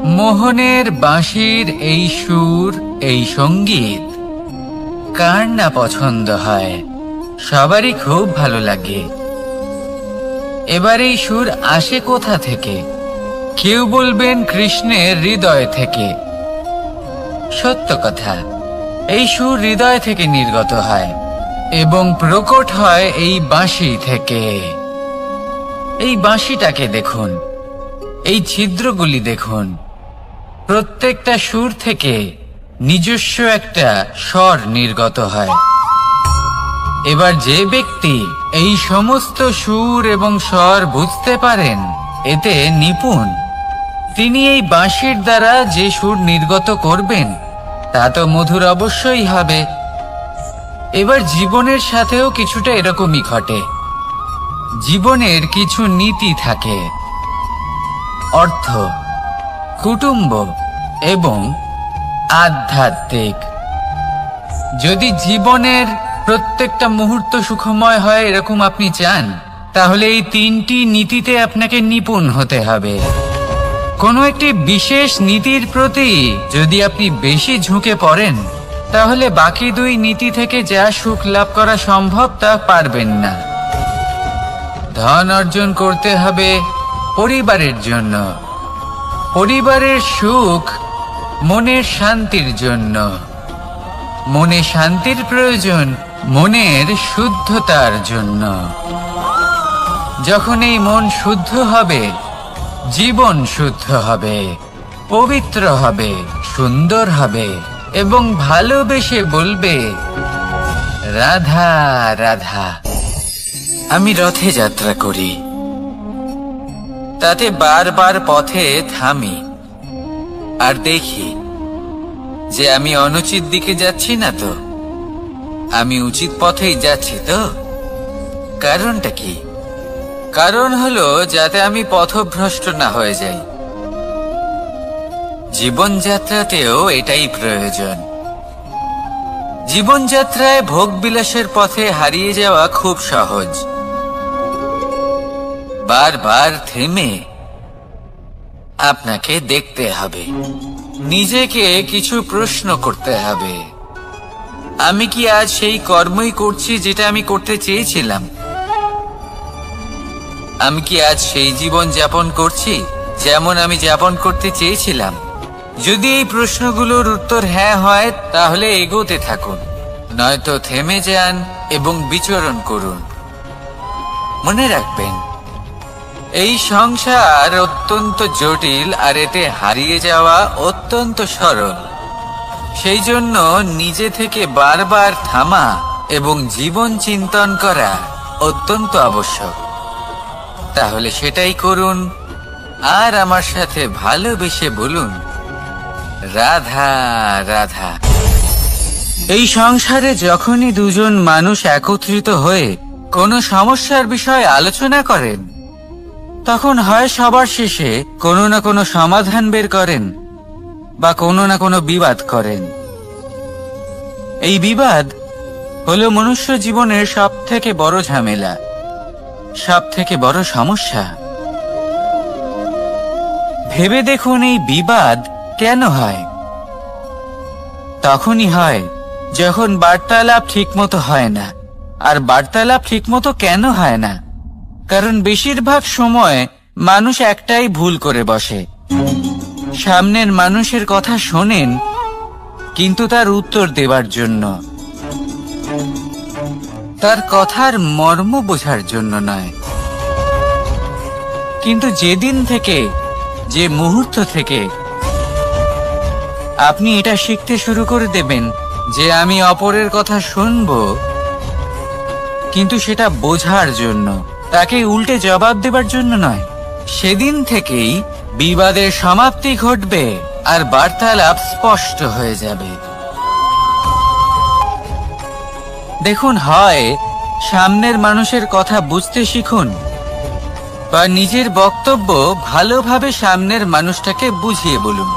মোহনের বাঁশির এই সুর, এই সঙ্গীত কার না পছন্দ হয়? সবারই খুব ভালো লাগে। এবার এই সুর আসে কোথা থেকে? কেউ বলবেন কৃষ্ণের হৃদয় থেকে। সত্য কথা, এই সুর হৃদয় থেকে নির্গত হয় এবং প্রকট হয় এই বাঁশি থেকে। এই বাঁশিটাকে দেখুন, এই ছিদ্রগুলি দেখুন, প্রত্যেকটা সুর থেকে নিজস্ব একটা স্বর নির্গত হয়। এবার যে ব্যক্তি এই সমস্ত সুর এবং স্বর বুঝতে পারেন, এতে নিপুণ, তিনি এই বাঁশির দ্বারা যে সুর নির্গত করবেন তা তো মধুর অবশ্যই হবে। এবার জীবনের সাথেও কিছুটা এরকমই ঘটে। জীবনের কিছু নীতি থাকে, অর্থ, কুটুম্ব এবং আধ্যাত্মিক। যদি জীবনের প্রত্যেকটা মুহূর্ত সুখময় হয় এরকম আপনি চান, তাহলে এই তিনটি নীতিতে আপনাকে নিপুণ হতে হবে। কোনো একটি বিশেষ নীতির প্রতি যদি আপনি বেশি ঝুঁকে পড়েন, তাহলে বাকি দুই নীতি থেকে যা সুখ লাভ করা সম্ভব তা পারবেন না। ধন অর্জন করতে হবে পরিবারের জন্য, পরিবারের সুখ মনের শান্তির জন্য, মনে শান্তির প্রয়োজন মনের শুদ্ধতার জন্য। যখন এই মন শুদ্ধ হবে, জীবন শুদ্ধ হবে, পবিত্র হবে, সুন্দর হবে এবং ভালোবেসে বলবে, রাধা রাধা। আমি রথে যাত্রা করি, তাতে বারবার পথে থামি আর দেখি যে আমি অনুচিত দিকে যাচ্ছি না তো, আমি উচিত পথেই যাচ্ছি তো। কারণটা কি? কারণ হলো যাতে আমি পথভ্রষ্ট না হয়ে যাই। জীবনযাত্রাতেও এটাই প্রয়োজন। জীবনযাত্রায় ভোগ বিলাসের পথে হারিয়ে যাওয়া খুব সহজ। বারবার থেমে আপনাকে দেখতে হবে, নিজেকে কিছু প্রশ্ন করতে হবে। আমি কি আজ সেই কর্মই করছি যেটা আমি করতে চেয়েছিলাম? আমি কি আজ সেই জীবন যাপন করছি যেমন আমি যাপন করতে চেয়েছিলাম? যদি এই প্রশ্নগুলোর উত্তর হ্যাঁ হয়, তাহলে এগোতে থাকুন, নয়তো থেমে যান এবং বিচরণ করুন। মনে রাখবেন, এই সংসার অত্যন্ত জটিল আর এতে হারিয়ে যাওয়া অত্যন্ত সরল। সেই জন্য নিজে থেকে বারবার থামা এবং জীবন চিন্তন করা অত্যন্ত আবশ্যক। তাহলে সেটাই করুন আর আমার সাথে ভালোবেসে বলুন, রাধা রাধা। এই সংসারে যখনই দুজন মানুষ একত্রিত হয়ে কোনো সমস্যার বিষয়ে আলোচনা করেন, তখন হয় সবার শেষে কোনো না কোনো সমাধান বের করেন বা কোনো না কোনো বিবাদ করেন। এই বিবাদ হলো মনুষ্য জীবনের সব থেকে বড় ঝামেলা, সব থেকে বড় সমস্যা। ভেবে দেখুন, এই বিবাদ কেন হয়? তখনই হয় যখন বার্তালাপ ঠিকমতো হয় না। আর বার্তালাপ ঠিকমতো কেন হয় না? কারণ বেশিরভাগ সময় মানুষ একটাই ভুল করে বসে। সামনের মানুষের কথা শোনেন, কিন্তু তার উত্তর দেবার জন্য, তার কথার মর্ম বোঝার জন্য নয়। কিন্তু যেদিন থেকে, যে মুহূর্ত থেকে আপনি এটা শিখতে শুরু করে দেবেন যে আমি অপরের কথা শুনবো, কিন্তু সেটা বোঝার জন্য, তাকে উল্টে জবাব দেবার জন্য নয়, সেদিন থেকেই বিবাদের সমাপ্তি ঘটবে আর বার্তালাপ স্পষ্ট হয়ে যাবে। দেখুন, হয় সামনের মানুষের কথা বুঝতে শিখুন বা নিজের বক্তব্য ভালোভাবে সামনের মানুষটাকে বুঝিয়ে বলুন।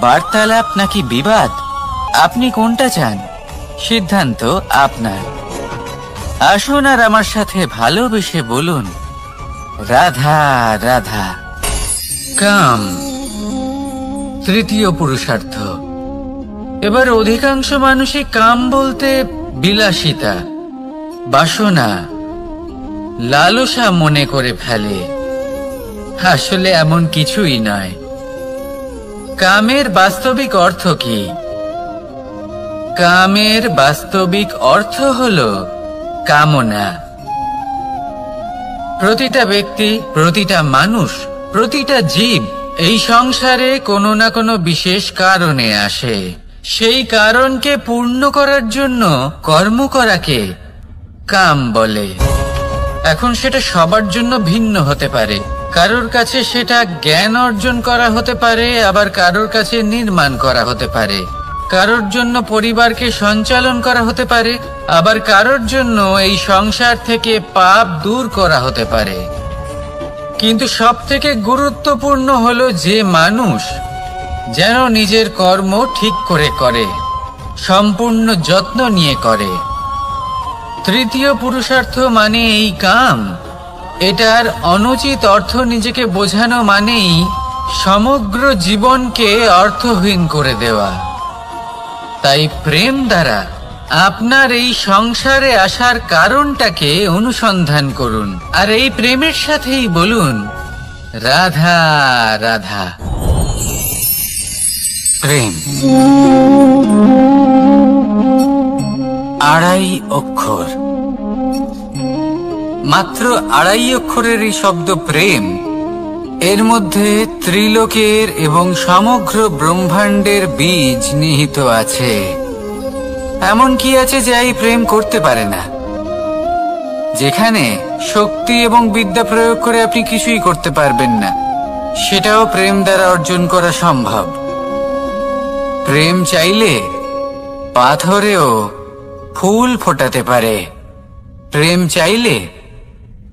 বার্তালাপ নাকি বিবাদ, আপনি কোনটা চান? সিদ্ধান্ত আপনার। আসুন আর আমার সাথে ভালোবেসে বলুন, রাধা রাধা। কাম, তৃতীয় পুরুষার্থ। এবার অধিকাংশ মানুষই কাম বলতে বিলাসিতা, বাসনা, লালসা মনে করে ফেলে। আসলে এমন কিছুই নয়। কামের বাস্তবিক অর্থ কি? কামের বাস্তবিক অর্থ হলো কামনা। প্রতিটা ব্যক্তি, প্রতিটা মানুষ, প্রতিটা জীব এই সংসারে কোনো না কোনো বিশেষ কারণে আসে। সেই কারণকে পূর্ণ করার জন্য কর্ম করাকে কাম বলে। এখন সেটা সবার জন্য ভিন্ন হতে পারে। কারোর কাছে সেটা জ্ঞান অর্জন করা হতে পারে, আবার কারোর কাছে নির্মাণ করা হতে পারে। কারোর জন্য পরিবারকে সঞ্চালন করা হতে পারে, আবার কারোর জন্য এই সংসার থেকে পাপ দূর করা হতে পারে। কিন্তু সবথেকে গুরুত্বপূর্ণ হলো যে মানুষ যেন নিজের কর্ম ঠিক করে করে, সম্পূর্ণ যত্ন নিয়ে করে। তৃতীয় পুরুষার্থ মানে এই কাম। এটার অনুচিত অর্থ নিজেকে বোঝানো মানেই সমগ্র জীবনকে অর্থহীন করে দেওয়া। তাই প্রেম দ্বারা আপনার এই সংসারে আসার কারণটাকে অনুসন্ধান করুন, আর এই প্রেমের সাথেই বলুন রাধা রাধা। প্রেম আড়াই অক্ষর, মাত্র আড়াই অক্ষরের এই শব্দ প্রেম, এর মধ্যে ত্রিলোকের এবং সমগ্র ব্রহ্মাণ্ডের বীজ নিহিত আছে। এমন কি আছে যে এই প্রেম করতে পারে না? যেখানে শক্তি এবং বিদ্যা প্রয়োগ করে আপনি কিছুই করতে পারবেন না, সেটাও প্রেম দ্বারা অর্জন করা সম্ভব। প্রেম চাইলে পাথরেও ফুল ফোটাতে পারে। প্রেম চাইলে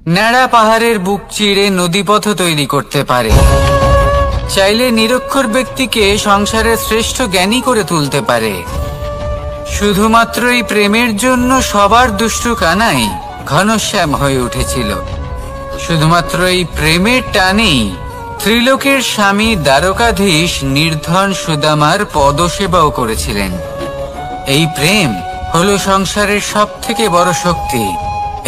ন্যাড়া পাহাড়ের বুক চিরে নদীপথ তৈরি করতে পারে। চাইলে নিরক্ষর ব্যক্তিকে সংসারের শ্রেষ্ঠ জ্ঞানী করে তুলতে পারে। শুধুমাত্র এই প্রেমের জন্য সবার দুষ্টু কানাই ঘনশ্যাম হয়ে উঠেছিল। শুধুমাত্র এই প্রেমের টানেই ত্রিলোকের স্বামী দ্বারকাধীশ নির্ধন সুদামার পদসেবাও করেছিলেন। এই প্রেম হলো সংসারের সবথেকে বড় শক্তি।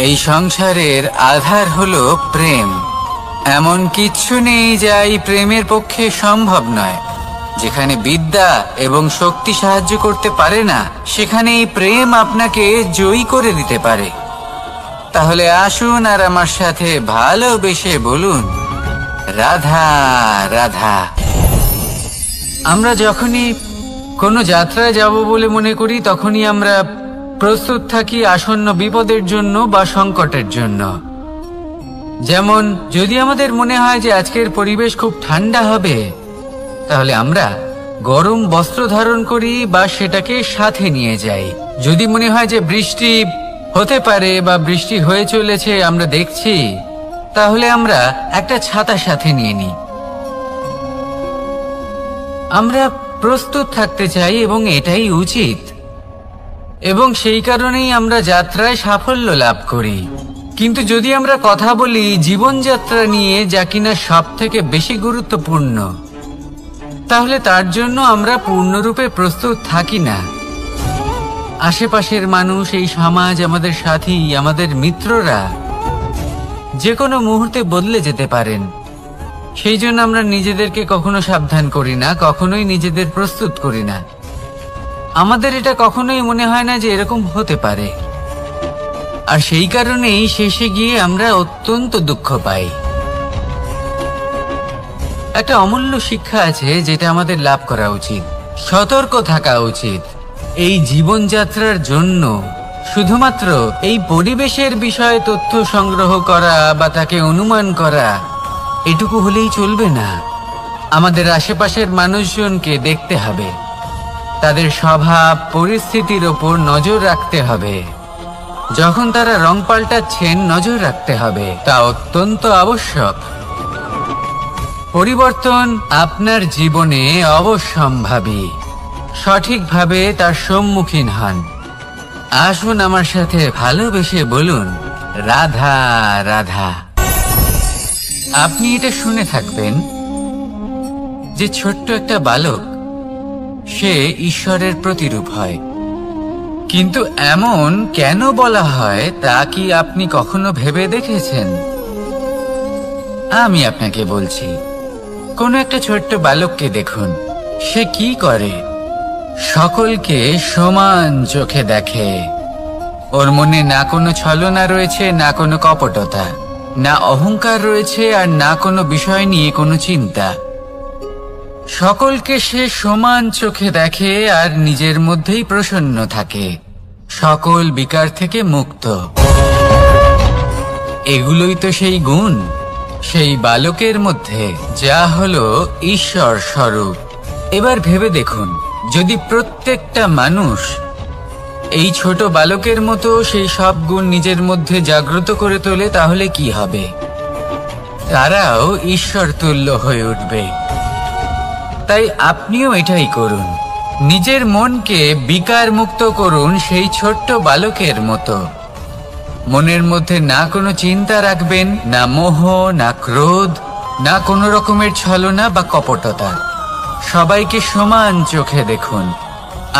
এই সংসারের আধার হলো প্রেম। এমন কিচ্ছু নেই যা এই প্রেমের পক্ষে সম্ভব নয়। যেখানে বিদ্যা এবং শক্তি সাহায্য করতে পারে না, সেখানে এই প্রেম আপনাকে জয়ী করে দিতে পারে। তাহলে আসুন আর আমার সাথে ভালোবেসে বলুন রাধা রাধা। আমরা যখনই কোনো যাত্রায় যাব বলে মনে করি, তখনই আমরা প্রস্তুত থাকি আসন্ন বিপদের জন্য বা সংকটের জন্য। যেমন যদি আমাদের মনে হয় যে আজকের পরিবেশ খুব ঠান্ডা হবে, তাহলে আমরা গরম বস্ত্র ধারণ করি বা সেটাকে সাথে নিয়ে যাই। যদি মনে হয় যে বৃষ্টি হতে পারে বা বৃষ্টি হয়ে চলেছে, আমরা দেখছি, তাহলে আমরা একটা ছাতা সাথে নিয়ে নিই। আমরা প্রস্তুত থাকতে চাই এবং এটাই উচিত, এবং সেই কারণেই আমরা যাত্রায় সাফল্য লাভ করি। কিন্তু যদি আমরা কথা বলি জীবনযাত্রা নিয়ে, যা কিনা সব থেকে বেশি গুরুত্বপূর্ণ, তাহলে তার জন্য আমরা পূর্ণরূপে প্রস্তুত থাকি না। আশেপাশের মানুষ, এই সমাজ, আমাদের সাথী, আমাদের মিত্ররা যে কোনো মুহূর্তে বদলে যেতে পারেন। সেই জন্য আমরা নিজেদেরকে কখনো সাবধান করি না, কখনোই নিজেদের প্রস্তুত করি না। আমাদের এটা কখনোই মনে হয় না যে এরকম হতে পারে, আর সেই কারণেই শেষে গিয়ে আমরা অত্যন্ত দুঃখ পাই। একটা অমূল্য শিক্ষা আছে যেটা আমাদের লাভ করা উচিত। সতর্ক থাকা উচিত। এই জীবনযাত্রার জন্য শুধুমাত্র এই পরিবেশের বিষয়ে তথ্য সংগ্রহ করা বা তাকে অনুমান করা, এটুকু হলেই চলবে না। আমাদের আশেপাশের মানুষজনকে দেখতে হবে, তাদের স্বভাব পরিস্থিতির ওপর নজর রাখতে হবে। যখন তারা রং পাল্টাচ্ছেন, নজর রাখতে হবে, তা অত্যন্ত আবশ্যক। পরিবর্তন আপনার জীবনে অবশ্যম্ভাবী। সঠিকভাবে তার সম্মুখীন হন। আসুন আমার সাথে ভালোবেসে বলুন রাধা রাধা। আপনি এটা শুনে থাকবেন যে ছোট্ট একটা বালক, সে ঈশ্বরের প্রতিরূপ হয়। কিন্তু এমন কেন বলা হয় তা কি আপনি কখনো ভেবে দেখেছেন? আমি আপনাকে বলছি। কোন একটা ছোট্ট বালককে দেখুন, সে কি করে? সকলকে সমান চোখে দেখে। ওর মনে না কোনো ছলনা রয়েছে, না কোনো কপটতা। না অহংকার রয়েছে আর না কোনো বিষয় নিয়ে কোনো চিন্তা। সকলকে সে সমান চোখে দেখে আর নিজের মধ্যেই প্রসন্ন থাকে, সকল বিকার থেকে মুক্ত। এগুলোই তো সেই গুণ, সেই বালকের মধ্যে যা হলো ঈশ্বর স্বরূপ। এবার ভেবে দেখুন, যদি প্রত্যেকটা মানুষ এই ছোট বালকের মতো সেই সব গুণ নিজের মধ্যে জাগ্রত করে তোলে, তাহলে কি হবে? তারাও ঈশ্বর তুল্য হয়ে উঠবে। তাই আপনিও এটাই করুন, নিজের মনকে বিকার মুক্ত করুন সেই ছোট্ট বালকের মতো। মনের মধ্যে না কোনো চিন্তা রাখবেন, না মোহ, না ক্রোধ, না কোনো রকমের ছলনা বা কপটতা। সবাইকে সমান চোখে দেখুন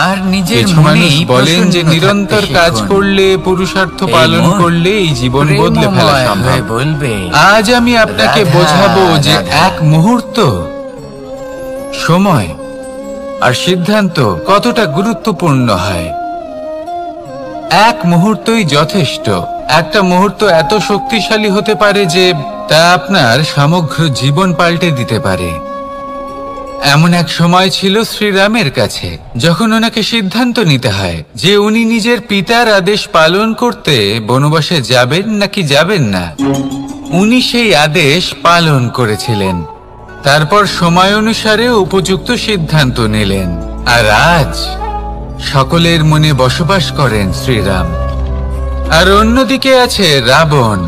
আর নিজের মনেই বলেন যে নিরন্তর কাজ করলে, পুরুষার্থ পালন করলে এই জীবন বদলে ফেলা সম্ভব। বলবে আজ আমি আপনাকে বোঝাবো যে এক মুহূর্ত, সময় আর সিদ্ধান্ত কতটা গুরুত্বপূর্ণ হয়। এক মুহূর্তই যথেষ্ট। একটা মুহূর্ত এত শক্তিশালী হতে পারে যে তা আপনার সমগ্র জীবন পাল্টে দিতে পারে। এমন এক সময় ছিল শ্রীরামের কাছে, যখন ওনাকে সিদ্ধান্ত নিতে হয় যে উনি নিজের পিতার আদেশ পালন করতে বনবাসে যাবেন নাকি যাবেন না। উনি সেই আদেশ পালন করেছিলেন, তারপর সময় অনুসারে উপযুক্ত সিদ্ধান্ত নিলেন। আর আজ সকলের মনে বসবাস করেন শ্রীরাম। আর অন্যদিকে আছে রাবণ।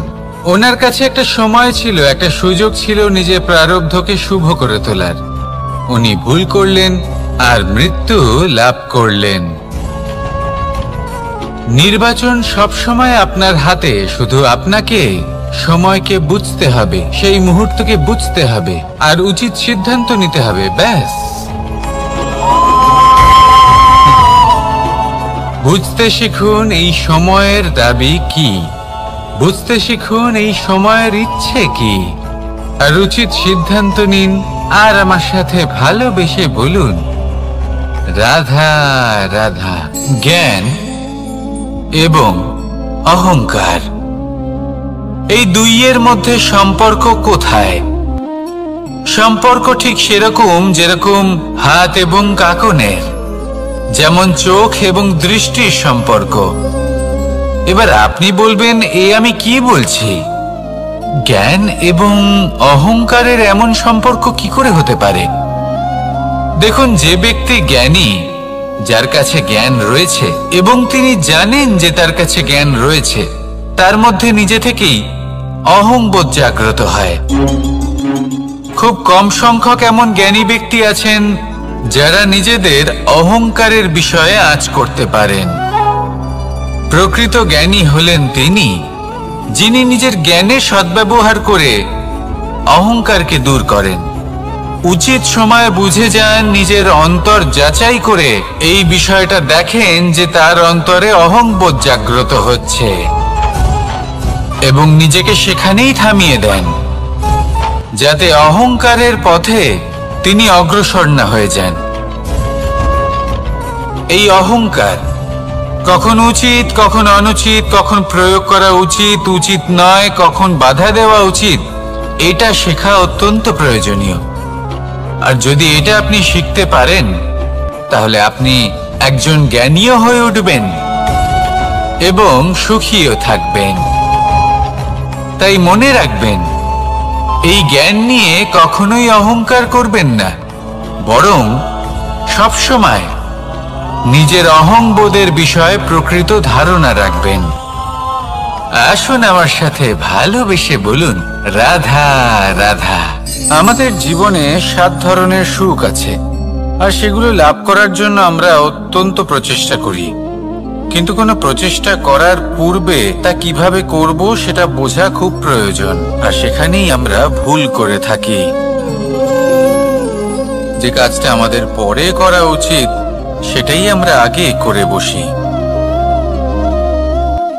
ওনার কাছে একটা সময় ছিল, একটা সুযোগ ছিল নিজের প্রারব্ধকে শুভ করে তোলার। উনি ভুল করলেন আর মৃত্যু লাভ করলেন। নির্বাচন সবসময় আপনার হাতে, শুধু আপনাকে সময়কে বুঝতে হবে, সেই মুহূর্তকে বুঝতে হবে আর উচিত সিদ্ধান্ত নিতে হবে, ব্যাস। বুঝতে শিখুন এই সময়ের দাবি কি, বুঝতে শিখুন এই সময়ের ইচ্ছে কি, আর উচিত সিদ্ধান্ত নিন। আর আমার সাথে ভালোবেসে বলুন, রাধা রাধা। জ্ঞান এবং অহংকার, এই দুইয়ের মধ্যে সম্পর্ক কোথায়? সম্পর্ক ঠিক সেরকম যেরকম হাত এবং কাঁকনের, যেমন চোখ এবং দৃষ্টির সম্পর্ক। এবার আপনি বলবেন, এ আমি কি বলছি? জ্ঞান এবং অহংকারের এমন সম্পর্ক কি করে হতে পারে? দেখুন, যে ব্যক্তি জ্ঞানী, যার কাছে জ্ঞান রয়েছে এবং তিনি জানেন যে তার কাছে জ্ঞান রয়েছে, তার মধ্যে নিজে থেকেই অহংবোধ জাগ্রত হয়। খুব কম সংখ্যক এমন জ্ঞানী ব্যক্তি আছেন যারা নিজেদের অহংকারের বিষয়ে আঁচ করতে পারেন। প্রকৃত জ্ঞানী হলেন তিনি, যিনি নিজের জ্ঞানের সদ্ব্যবহার করে অহংকারকে দূর করেন। উচিত সময় বুঝে যান, নিজের অন্তর যাচাই করে এই বিষয়টা দেখেন যে তার অন্তরে অহংবোধ জাগ্রত হচ্ছে এবং নিজেকে সেখানেই থামিয়ে দেন, যাতে অহংকারের পথে তিনি অগ্রসর না হয়ে যান। এই অহংকার কখন উচিত, কখন অনুচিত, কখন প্রয়োগ করা উচিত, উচিত নয়, কখন বাধা দেওয়া উচিত, এটা শেখা অত্যন্ত প্রয়োজনীয়। আর যদি এটা আপনি শিখতে পারেন, তাহলে আপনি একজন জ্ঞানীও হয়ে উঠবেন এবং সুখীও থাকবেন। তাই মনে রাখবেন, এই জ্ঞান নিয়ে কখনোই অহংকার করবেন না, বরং সবসময় নিজের অহংবোধের বিষয়ে প্রকৃত ধারণা রাখবেন। আসুন আমার সাথে ভালোবেসে বলুন, রাধা রাধা। আমাদের জীবনে 7 ধরনের সুখ আছে, আর সেগুলো লাভ করার জন্য আমরা অত্যন্ত প্রচেষ্টা করি। কিন্তু কোনো প্রচেষ্টা করার পূর্বে তা কিভাবে করব সেটা বোঝা খুব প্রয়োজন, আর সেখানেই আমরা ভুল করে থাকি। যে কাজটা আমাদের পরে করা উচিত, সেটাই আমরা আগে করে বসি।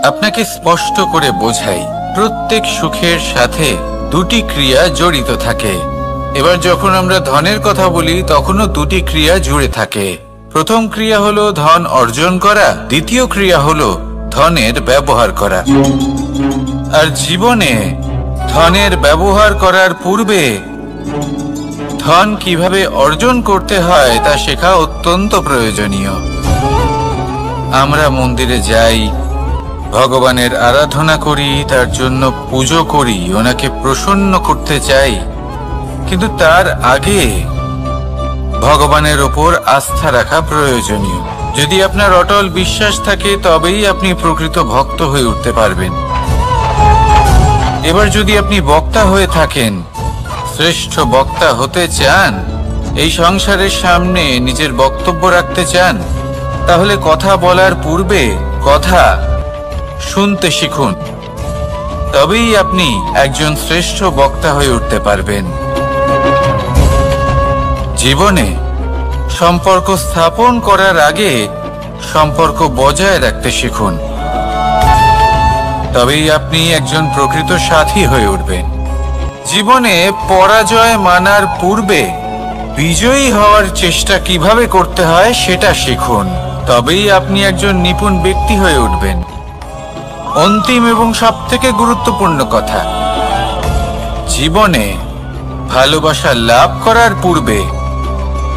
আপনাকে স্পষ্ট করে বোঝাই, প্রত্যেক সুখের সাথে 2টি ক্রিয়া জড়িত থাকে। এবার যখন আমরা ধনের কথা বলি, তখনও 2টি ক্রিয়া জুড়ে থাকে। প্রথম ক্রিয়া হলো ধন অর্জন করা, দ্বিতীয় ক্রিয়া হলো ধনের ব্যবহার করা। আর জীবনে ধনের ব্যবহার করার পূর্বে ধন কিভাবে অর্জন করতে হয় তা শেখা অত্যন্ত প্রয়োজনীয়। আমরা মন্দিরে যাই, ভগবানের আরাধনা করি, তার জন্য পুজো করি, ওনাকে প্রসন্ন করতে চাই, কিন্তু তার আগে ভগবানের ওপর আস্থা রাখা প্রয়োজনীয়। যদি আপনার অটল বিশ্বাস থাকে তবেই আপনি প্রকৃত ভক্ত হয়ে উঠতে পারবেন। এবার যদি আপনি বক্তা হয়ে থাকেন, শ্রেষ্ঠ বক্তা হতে চান, এই সংসারের সামনে নিজের বক্তব্য রাখতে চান, তাহলে কথা বলার পূর্বে কথা শুনতে শিখুন। তবেই আপনি একজন শ্রেষ্ঠ বক্তা হয়ে উঠতে পারবেন। জীবনে সম্পর্ক স্থাপন করার আগে সম্পর্ক বজায় রাখতে শিখুন। তবেই আপনি একজন প্রকৃত সাথী হয়ে উঠবেন। জীবনে পরাজয় মানার পূর্বে বিজয়ী হওয়ার চেষ্টা কিভাবে করতে হয় সেটা শিখুন। তবেই আপনি একজন নিপুণ ব্যক্তি হয়ে উঠবেন। অন্তিম এবং সবথেকে গুরুত্বপূর্ণ কথা, জীবনে ভালোবাসা লাভ করার পূর্বে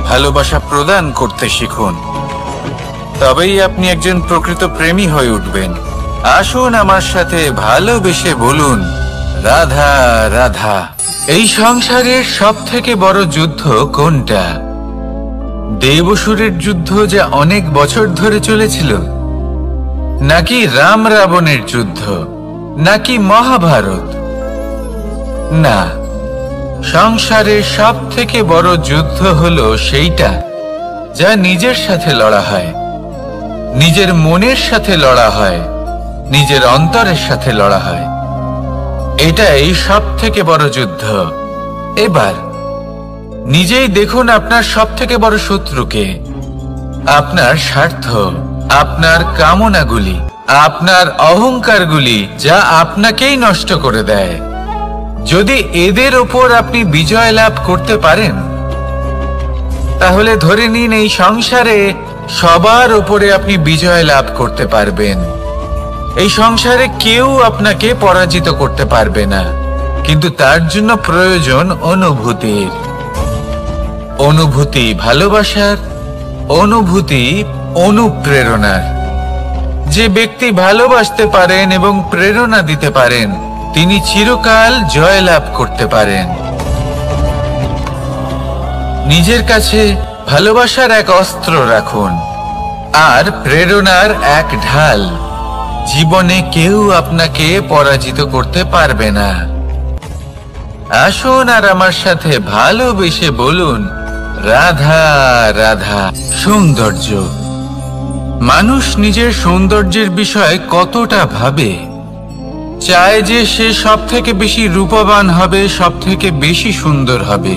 ভালোবাসা প্রদান করতে শিখুন। তবেই আপনি একজন প্রকৃত প্রেমী হয়ে উঠবেন। আসুন আমার সাথে ভালোবেসে বলুন, রাধা রাধা। এই সংসারের সব থেকে বড় যুদ্ধ কোনটা? দেব-অসুরের যুদ্ধ যা অনেক বছর ধরে চলেছিল, নাকি রাম রাবণের যুদ্ধ, নাকি মহাভারত? না, সংসারের সব থেকে বড় যুদ্ধ হলো সেইটা যা নিজের সাথে লড়া হয়, নিজের মনের সাথে লড়া হয়, নিজের অন্তরের সাথে লড়া হয়। এটাই সব থেকে বড় যুদ্ধ। এবার নিজেই দেখুন আপনার সব থেকে বড় শত্রুকে। আপনার স্বার্থ, আপনার কামনাগুলি, আপনার অহংকারগুলি, যা আপনাকেই নষ্ট করে দেয়। যদি এদের ওপর আপনি বিজয় লাভ করতে পারেন, তাহলে ধরে নিন এই সংসারে সবার ওপরে আপনি বিজয় লাভ করতে পারবেন। এই সংসারে কেউ আপনাকে পরাজিত করতে পারবে না, কিন্তু তার জন্য প্রয়োজন অনুভূতির। অনুভূতি ভালোবাসার, অনুভূতি অনুপ্রেরণার। যে ব্যক্তি ভালোবাসতে পারেন এবং প্রেরণা দিতে পারেন, তিনি চিরকাল জয়লাভ করতে পারেন। নিজের কাছে ভালোবাসার এক অস্ত্র রাখুন আর প্রেরণার এক ঢাল। জীবনে কেউ আপনাকে পরাজিত করতে পারবে না। আসুন আর আমার সাথে ভালোবেসে বলুন, রাধা রাধা। সৌন্দর্য। মানুষ নিজের সৌন্দর্যের বিষয়ে কতটা ভাবে, চায় যে সে সব থেকে বেশি রূপবান হবে, সব থেকে বেশি সুন্দর হবে।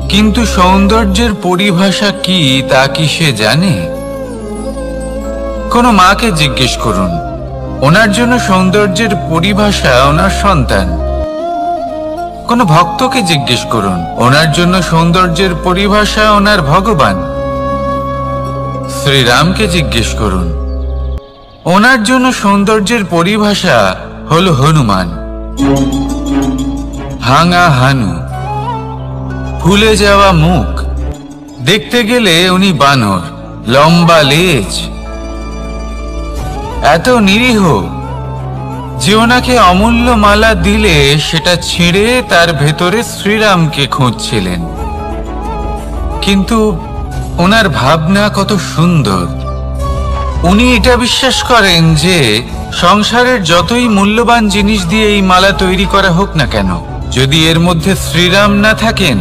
কিন্তু সৌন্দর্যের পরিভাষা কি তা কি সে জানে? কোনো মাকে জিজ্ঞেস করুন, ওনার জন্য সৌন্দর্যের পরিভাষা ওনার সন্তান। কোনো ভক্তকে জিজ্ঞেস করুন, ওনার জন্য সৌন্দর্যের পরিভাষা ওনার ভগবান। শ্রীরামকে জিজ্ঞেস করুন, ওনার জন্য সৌন্দর্যের পরিভাষা হলো হনুমান। ভাঙা হানু, ফুলে যাওয়া মুখ, দেখতে গেলে উনি বানর, লম্বা লেজ, এত নিরীহ যে ওনাকে অমূল্য মালা দিলে সেটা ছিঁড়ে তার ভেতরে শ্রীরামকে খুঁজছিলেন। কিন্তু ওনার ভাবনা কত সুন্দর। উনি এটা বিশ্বাস করেন যে সংসারের যতই মূল্যবান জিনিস দিয়ে এই মালা তৈরি করা হোক না কেন, যদি এর মধ্যে শ্রীরাম না থাকেন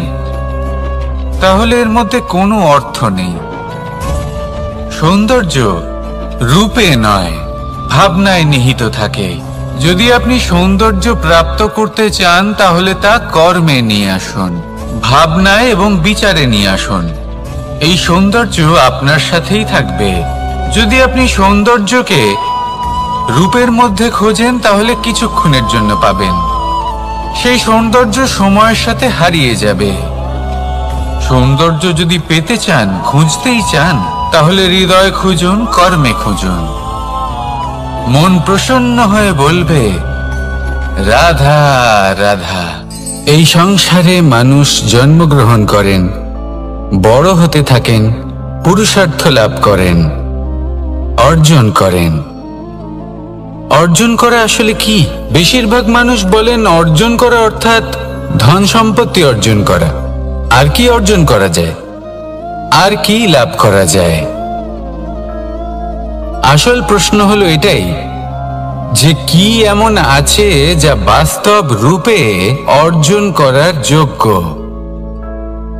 তাহলে এর মধ্যে কোনো অর্থ নেই। সৌন্দর্য রূপে নয়, ভাবনায় নিহিত থাকে। যদি আপনি সৌন্দর্য প্রাপ্ত করতে চান তাহলে তা কর্মে নিয়ে আসুন, ভাবনায় এবং বিচারে নিয়ে আসুন। এই সৌন্দর্য আপনার সাথেই থাকবে। যদি আপনি সৌন্দর্যকে রূপের মধ্যে খোঁজেন তাহলে কিছুক্ষণের জন্য পাবেন, সেই সৌন্দর্য সময়ের সাথে হারিয়ে যাবে। সৌন্দর্য যদি পেতে চান, খুঁজতেই চান, তাহলে হৃদয় খুঁজুন, কর্মে খুঁজুন। মন প্রসন্ন হয়ে বলবে, রাধা রাধা। এই সংসারে মানুষ জন্মগ্রহণ করেন, বড় হতে থাকেন, পুরুষার্থ লাভ করেন, অর্জন করেন। অর্জন করা আসলে কি? বেশিরভাগ মানুষ বলেন অর্জন করা অর্থাৎ ধন সম্পত্তি অর্জন করা। আর কি অর্জন করা যায়? আর কি লাভ করা যায়? আসল প্রশ্ন হলো এটাই যে কি এমন আছে যা বাস্তব রূপে অর্জন করার যোগ্য।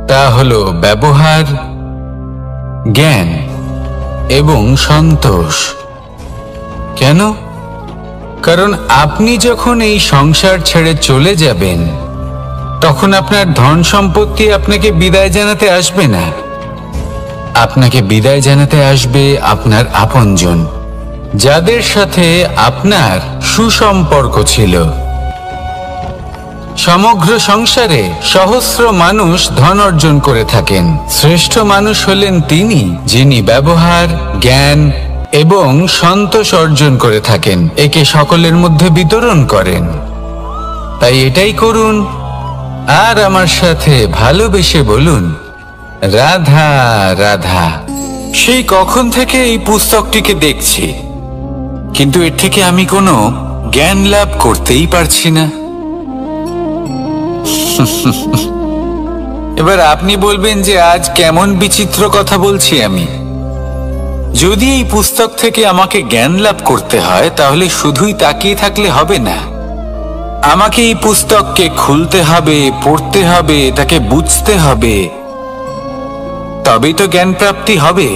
তা হলো ব্যবহার, জ্ঞান এবং সন্তোষ। কেন? কারণ আপনি যখন এই সংসার ছেড়ে চলে যাবেন, তখন আপনার ধন সম্পত্তি আপনাকে বিদায় জানাতে আসবে না। আপনাকে বিদায় জানাতে আসবে আপনার আপনজন, যাদের সাথে আপনার সুসম্পর্ক ছিল। সমগ্র সংসারে সহস্র মানুষ ধন অর্জন করে থাকেন। শ্রেষ্ঠ মানুষ হলেন তিনি যিনি ব্যবহার, জ্ঞান এবং সন্তোষ অর্জন করে থাকেন, একে সকলের মধ্যে বিতরণ করেন। তাই এটাই করুন আর আমার সাথে ভালোবেসে বলুন, রাধা রাধা। সেই কখন থেকে এই পুস্তকটিকে দেখছি, কিন্তু এর থেকে আমি কোনো জ্ঞান লাভ করতেই পারছি না। এবার আপনি বলবেন যে আজ কেমন বিচিত্র কথা বলছি আমি। যদি এই পুস্তক থেকে আমাকে জ্ঞান লাভ করতে হয়, তাহলে শুধুই তাকিয়ে থাকলে হবে না। আমাকে এই পুস্তককে খুলতে হবে, পড়তে হবে, তাকে বুঝতে হবে, তবেই তো জ্ঞান প্রাপ্তি হবে।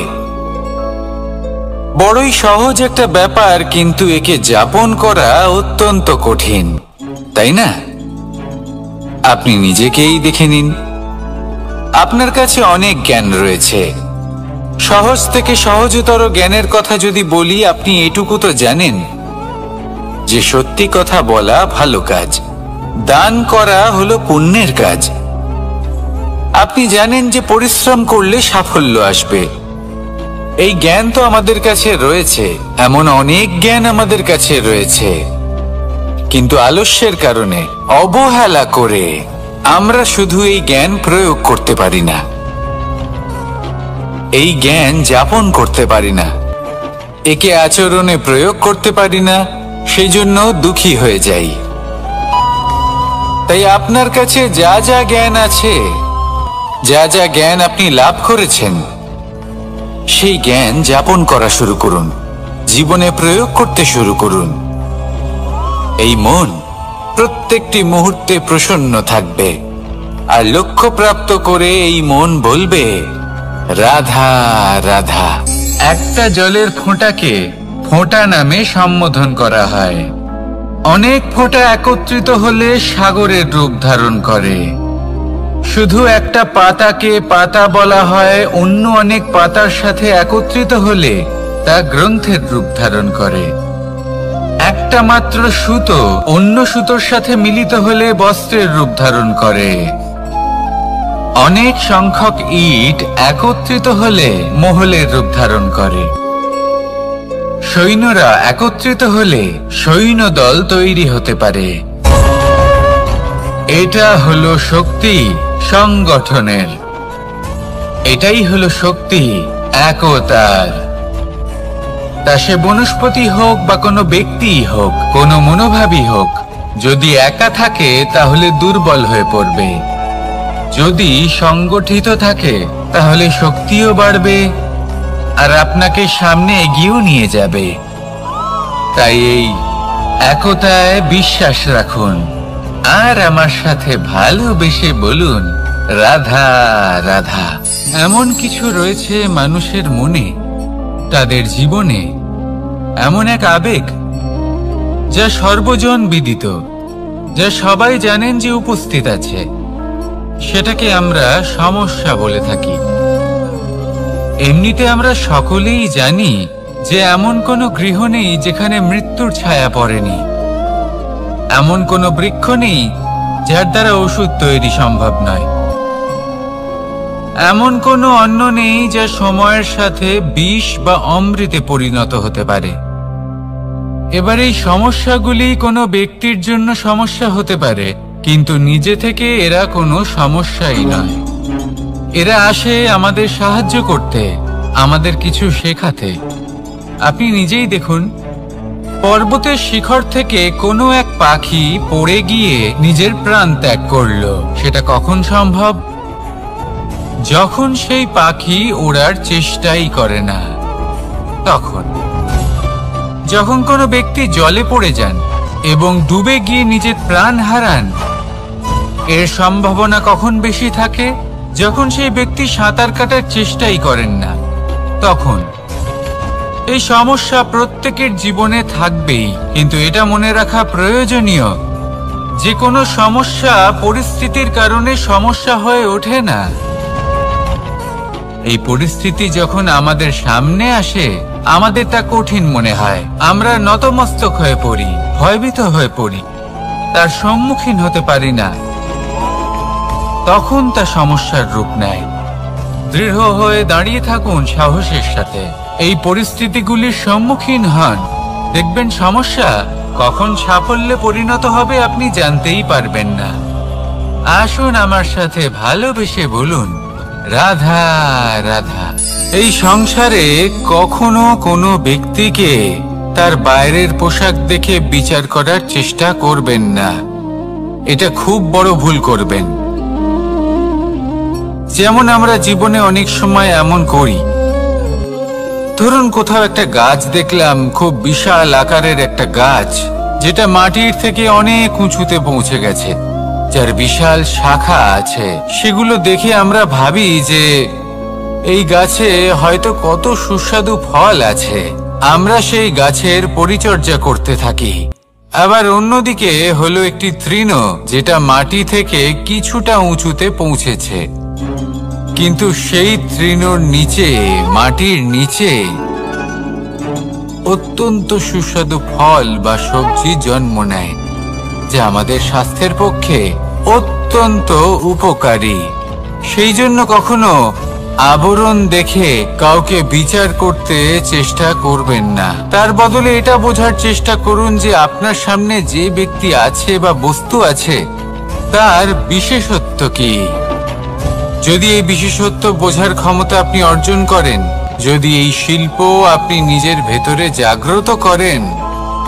বড়ই সহজ একটা ব্যাপার, কিন্তু একে যাপন করা অত্যন্ত কঠিন, তাই না? আপনি নিজেকেই দেখে নিন। আপনার কাছে অনেক জ্ঞান রয়েছে। সহজ থেকে সহজতর জ্ঞানের কথা যদি বলি, আপনি এটুকু তো জানেন যে সত্যি কথা বলা ভালো কাজ, দান করা হলো পুণ্যের কাজ। আপনি জানেন যে পরিশ্রম করলে সাফল্য আসবে। এই জ্ঞান তো আমাদের কাছে রয়েছে, এমন অনেক জ্ঞান আমাদের কাছে রয়েছে, কিন্তু আলস্যের কারণে, অবহেলা করে আমরা শুধু এই জ্ঞান প্রয়োগ করতে পারি না, এই জ্ঞান যাপন করতে পারি না, একে আচরণে প্রয়োগ করতে পারি না, সেই জন্য দুঃখী হয়ে যাই। তাই আপনার কাছে যা যা জ্ঞান আছে, যা যা জ্ঞান আপনি লাভ করেছেন, সেই জ্ঞান যাপন করা শুরু করুন, জীবনে প্রয়োগ করতে শুরু করুন। এই মন প্রত্যেকটি মুহূর্তে প্রসন্ন থাকবে, আর লক্ষ্য প্রাপ্ত করে এই মন বলবে, রাধা রাধা। একটা জলের ফোঁটাকে ফোঁটা নামে সম্বোধন করা হয়। অনেক ফোঁটা একত্রিত হলে সাগরের রূপ ধারণ করে। শুধু একটা পাতাকে পাতা বলা হয়, অন্য অনেক পাতার সাথে একত্রিত হলে তা গ্রন্থের রূপ ধারণ করে। একটা মাত্র সুতো অন্য সুতোর সাথে মিলিত হলে বস্ত্রের রূপ ধারণ করে। অনেক সংখ্যক ইট একত্রিত হলে মহলের রূপ ধারণ করে। সৈন্যরা একত্রিত হলে সৈন্যদল তৈরি হতে পারে। এটা হলো শক্তি সংগঠনের, এটাই হলো শক্তি একতার। তা সে বনস্পতি হোক বা কোনো ব্যক্তিই হোক, কোনো মনোভাবই হোক, যদি একা থাকে তাহলে দুর্বল হয়ে পড়বে। যদি সংগঠিত থাকে তাহলে শক্তিও বাড়বে আর আপনাকে সামনে এগিয়েও নিয়ে যাবে। তাই এই একতায় বিশ্বাস রাখুন আর আমার সাথে ভালোবেসে বলুন, রাধা রাধা। এমন কিছু রয়েছে মানুষের মনে, তাদের জীবনে এমন এক আবেগ যা সর্বজন বিদিত, যা সবাই জানেন যে উপস্থিত আছে। সেটাকে আমরা সমস্যা বলে থাকি। এমনিতে আমরা সকলেই জানি যে এমন কোনো গৃহ নেই যেখানে মৃত্যুর ছায়া পড়েনি, এমন কোনো বৃক্ষ নেই যার দ্বারা ওষুধ তৈরি সম্ভব নয়, এমন কোনো অন্ন নেই যা সময়ের সাথে বিষ বা অমৃতে পরিণত হতে পারে। এবার এই সমস্যাগুলি কোনো ব্যক্তির জন্য সমস্যা হতে পারে, কিন্তু নিজে থেকে এরা কোনো সমস্যাই নয়। এরা আসে আমাদের সাহায্য করতে, আমাদের কিছু শেখাতে। আপনি নিজেই দেখুন, পর্বতের শিখর থেকে কোনো এক পাখি পড়ে গিয়ে নিজের প্রাণ ত্যাগ করলো। সেটা কখন সম্ভব? যখন সেই পাখি ওড়ার চেষ্টাই করে না। তখন যখন কোনো ব্যক্তি জলে পড়ে যান এবং ডুবে গিয়ে নিজের প্রাণ হারান, এর সম্ভাবনা কখন বেশি থাকে? যখন সেই ব্যক্তি সাঁতার কাটার চেষ্টাই করেন না। তখন এই সমস্যা প্রত্যেকের জীবনে থাকবেই, কিন্তু এটা মনে রাখা প্রয়োজনীয় যে কোনো সমস্যা পরিস্থিতির কারণে সমস্যা হয়ে ওঠে না। এই পরিস্থিতি যখন আমাদের সামনে আসে, আমাদের তা কঠিন মনে হয়। আমরা নতমস্তক হয়ে পড়ি, ভয়ভীত হয়ে পড়ি, তার সম্মুখীন হতে পারি না। তখন তা সমস্যার রূপ নেয়। দৃঢ় হয়ে দাঁড়িয়ে থাকুন সাহসের সাথে, এই পরিস্থিতিগুলির সম্মুখীন হন। দেখবেন সমস্যা কখন সাফল্যে পরিণত হবে আপনি জানতেই পারবেন না। আসুন আমার সাথে ভালোবেসে বলুন, রাধা রাধা। এই সংসারে কখনো কোনো ব্যক্তিকে তার বাইরের পোশাক দেখে বিচার করার চেষ্টা করবেন না। এটা খুব বড় ভুল করবেন। যেমন আমরা জীবনে অনেক সময় এমন করি। ধরুন কোথাও একটা গাছ দেখলাম, খুব বিশাল আকারের একটা গাছ, যেটা মাটির থেকে অনেক উঁচুতে পৌঁছে গেছে, যার বিশাল শাখা আছে। সেগুলো দেখে আমরা ভাবি যে এই গাছে হয়তো কত সুস্বাদু ফল আছে। আমরা সেই গাছের পরিচর্যা করতে থাকি। আবার অন্যদিকে হলো একটি তৃণ, যেটা মাটি থেকে কিছুটা উঁচুতে পৌঁছেছে, কিন্তু সেই তৃণর নিচে, মাটির নিচে অত্যন্ত সুস্বাদু ফল বা সবজি জন্ম নেয়, যা আমাদের স্বাস্থ্যের পক্ষে অত্যন্ত উপকারী। সেই জন্য কখনো আবরণ দেখে কাউকে বিচার করতে চেষ্টা করবেন না। তার বদলে এটা বোঝার চেষ্টা করুন যে আপনার সামনে যে ব্যক্তি আছে বা বস্তু আছে, তার বিশেষত্ব কি। যদি এই বিশেষত্ব বোঝার ক্ষমতা আপনি অর্জন করেন, যদি এই শিল্প আপনি নিজের ভেতরে জাগ্রত করেন,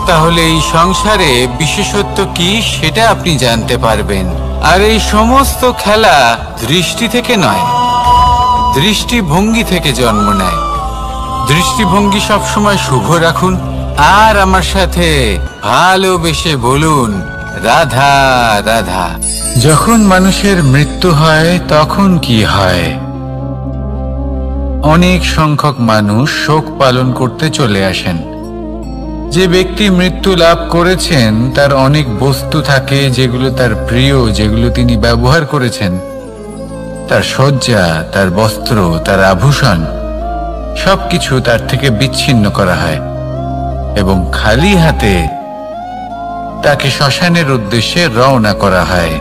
তাহলে এই সংসারে বিশেষত্ব কি সেটা আপনি জানতে পারবেন। আর এই সমস্ত খেলা দৃষ্টি থেকে নয়, দৃষ্টিভঙ্গি থেকে জন্ম নেয়। দৃষ্টিভঙ্গি সবসময় শুভ রাখুন, আর আমার সাথে ভালোবেসে বলুন, রাধা রাধা। যখন মানুষের মৃত্যু হয় তখন কি হয়? অনেক সংখ্যক মানুষ শোক পালন করতে চলে আসেন। যে ব্যক্তি মৃত্যু লাভ করেছেন তার অনেক বস্তু থাকে যেগুলো তার প্রিয়, যেগুলো তিনি ব্যবহার করেছেন। তার শয্যা, তার বস্ত্র, তার আভূষণ সবকিছু তার থেকে বিচ্ছিন্ন করা হয় এবং খালি হাতে তাকে শ্মশানের উদ্দেশ্যে রওনা করা হয়।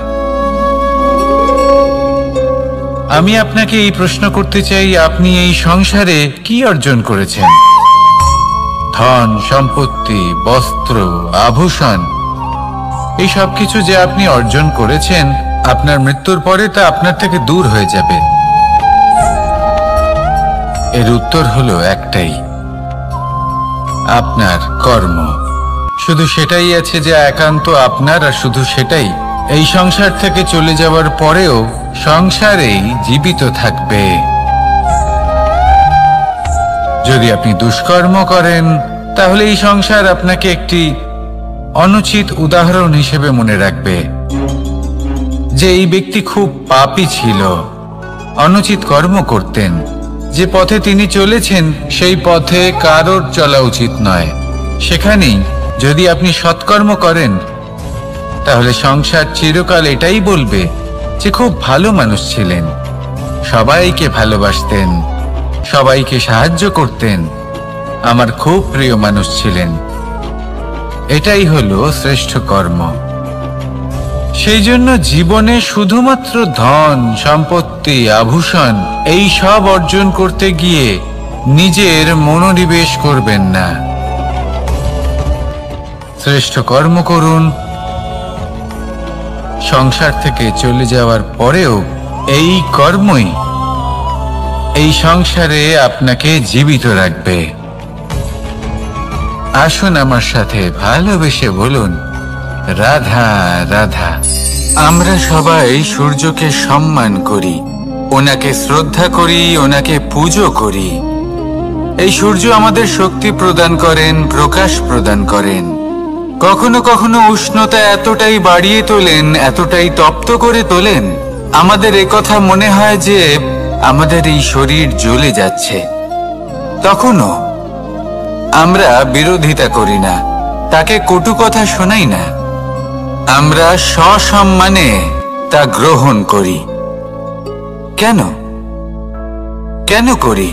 আমি আপনাকে এই প্রশ্ন করতে চাই, আপনি এই সংসারে কি অর্জন করেছেন? ধন সম্পত্তি, বস্ত্র, আভূষণ, এই সব কিছু যে আপনি অর্জন করেছেন, আপনার মৃত্যুর পরে তা আপনার থেকে দূর হয়ে যাবে। এর উত্তর হলো একটাই, আপনার কর্ম। শুধু সেটাই আছে যে একান্ত আপনার, আর শুধু সেটাই এই সংসার থেকে চলে যাওয়ার পরেও সংসারেই জীবিত থাকবে। যদি আপনি দুষ্কর্ম করেন, তাহলে এই সংসার আপনাকে একটি অনুচিত উদাহরণ হিসেবে মনে রাখবে যে এই ব্যক্তি খুব পাপী ছিল, অনুচিত কর্ম করতেন। যে পথে তিনি চলেছেন সেই পথে কারোর চলা উচিত নয়। সেখানেই যদি আপনি সৎকর্ম করেন, তাহলে সংসার চিরকাল এটাই বলবে যে খুব ভালো মানুষ ছিলেন, সবাইকে ভালোবাসতেন, সবাইকে সাহায্য করতেন, আমার খুব প্রিয় মানুষ ছিলেন। এটাই হলো শ্রেষ্ঠ কর্ম। সেই জন্য জীবনে শুধুমাত্র ধন সম্পত্তি, আভূষণ এই সব অর্জন করতে গিয়ে নিজের মনোনিবেশ করবেন না। শ্রেষ্ঠ কর্ম করুন। সংসার থেকে চলে যাওয়ার পরেও এই কর্মই এই সংসারে আপনাকে জীবিত রাখবে। আসুন আমার সাথে ভালোবেসে বলুন, রাধা রাধা। আমরা সবাই সূর্যকে সম্মান করি, ওনাকে শ্রদ্ধা করি, ওনাকে পুজো করি। এই সূর্য আমাদের শক্তি প্রদান করেন, প্রকাশ প্রদান করেন। কখনো কখনো উষ্ণতা এতটাই বাড়িয়ে তোলেন, এতটাই তপ্ত করে তোলেন, আমাদের একথা মনে হয় যে আমাদের এই শরীর জ্বলে যাচ্ছে। তখনও আমরা বিরোধিতা করি না, তাকে কটু কথা শোনাই না। আমরা সসম্মানে তা গ্রহণ করি। কেন কেন করি?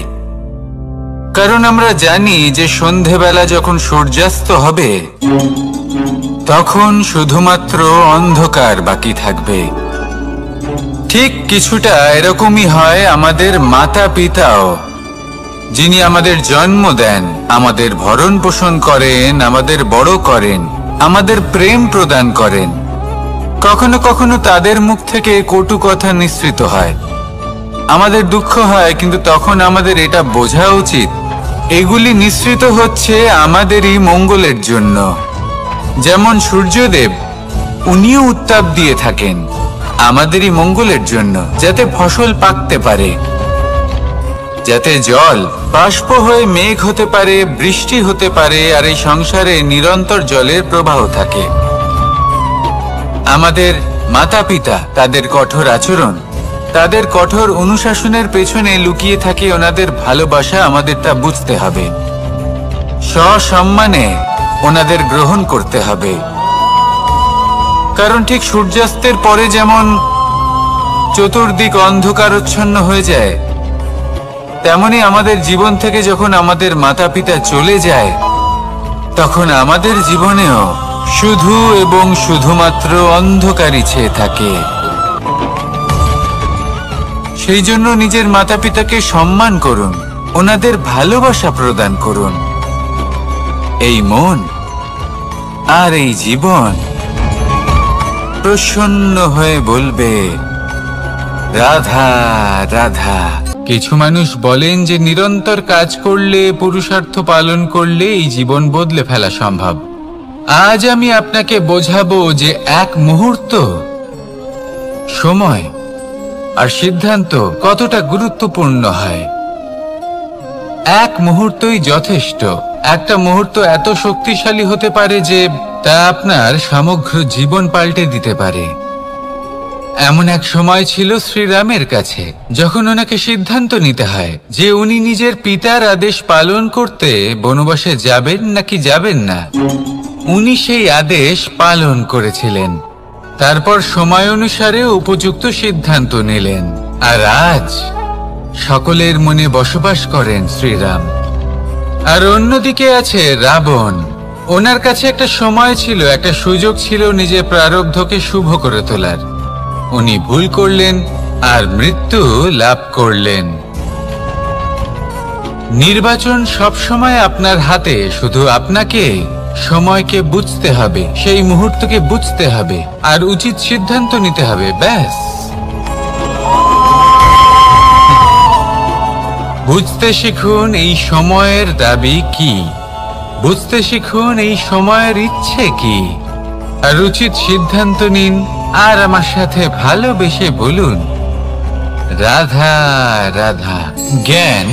কারণ আমরা জানি যে সন্ধেবেলা যখন সূর্যাস্ত হবে তখন শুধুমাত্র অন্ধকার বাকি থাকবে। ঠিক কিছুটা এরকমই হয় আমাদের মাতা পিতাও, যিনি আমাদের জন্ম দেন, আমাদের ভরণ পোষণ করেন, আমাদের বড় করেন, আমাদের প্রেম প্রদান করেন। কখনো কখনো তাদের মুখ থেকে কটু কথা নিঃসৃত হয়, আমাদের দুঃখ হয়, কিন্তু তখন আমাদের এটা বোঝা উচিত এগুলি নিঃসৃত হচ্ছে আমাদেরই মঙ্গলের জন্য। যেমন সূর্যদেব, উনিও উত্তাপ দিয়ে থাকেন আমাদেরই মঙ্গলের জন্য, যাতে ফসল পাকতে পারে, যাতে জল বাষ্প হয়ে মেঘ হতে পারে, বৃষ্টি হতে পারে, আর এই সংসারে নিরন্তর জলের প্রবাহ থাকে। আমাদের মাতা পিতা, তাদের কঠোর আচরণ, তাদের কঠোর অনুশাসনের পেছনে লুকিয়ে থাকে ওনাদের ভালোবাসা। আমাদের তা বুঝতে হবে, সসম্মানে ওনাদের গ্রহণ করতে হবে। কারণ ঠিক সূর্যাস্তের পরে যেমন চতুর্দিক অন্ধকারচ্ছন্ন হয়ে যায়, তেমনি আমাদের জীবন থেকে যখন আমাদের মাতা পিতা চলে যায় তখন আমাদের জীবনেও শুধু এবং শুধুমাত্র অন্ধকারই ছেয়ে থাকে। সেই জন্য নিজের মাতা পিতাকে সম্মান করুন, ওনাদের ভালোবাসা প্রদান করুন। এই মন আর এই জীবন প্রসন্ন হয়ে বলবে, রাধা রাধা। কিছু মানুষ বলেন যে নিরন্তর কাজ করলে, পুরুষার্থ পালন করলে এই জীবন বদলে ফেলা সম্ভব। আজ আমি আপনাকে বোঝাবো যে এক মুহূর্ত, সময় আর সিদ্ধান্ত কতটা গুরুত্বপূর্ণ হয়। এক মুহূর্তই যথেষ্ট। একটা মুহূর্ত এত শক্তিশালী হতে পারে যে তা আপনার সমগ্র জীবন পাল্টে দিতে পারে। এমন এক সময় ছিল শ্রীরামের কাছে, যখন ওনাকে সিদ্ধান্ত নিতে হয় যে উনি নিজের পিতার আদেশ পালন করতে বনবাসে যাবেন নাকি যাবেন না। উনি সেই আদেশ পালন করেছিলেন, তারপর সময় অনুসারে উপযুক্ত সিদ্ধান্ত নিলেন। আর আজ সকলের মনে বসবাস করেন শ্রীরাম। আর অন্যদিকে আছে রাবণ। ওনার কাছে একটা সময় ছিল, একটা সুযোগ ছিল নিজের প্রারব্ধকে শুভ করে তোলার। উনি ভুল করলেন আর মৃত্যু লাভ করলেন। নির্বাচন সবসময় আপনার হাতে, শুধু আপনাকে সময়কে বুঝতে হবে, সেই মুহূর্তকে বুঝতে হবে আর উচিত সিদ্ধান্ত নিতে হবে, ব্যাস। বুঝতে শিখুন এই সময়ের দাবি কি, বুঝতে শিখুন এই সময়ের ইচ্ছে কি, আর উচিত সিদ্ধান্ত নিন। আর আমার সাথে ভালোবেসে বলুন, রাধা রাধা। জ্ঞান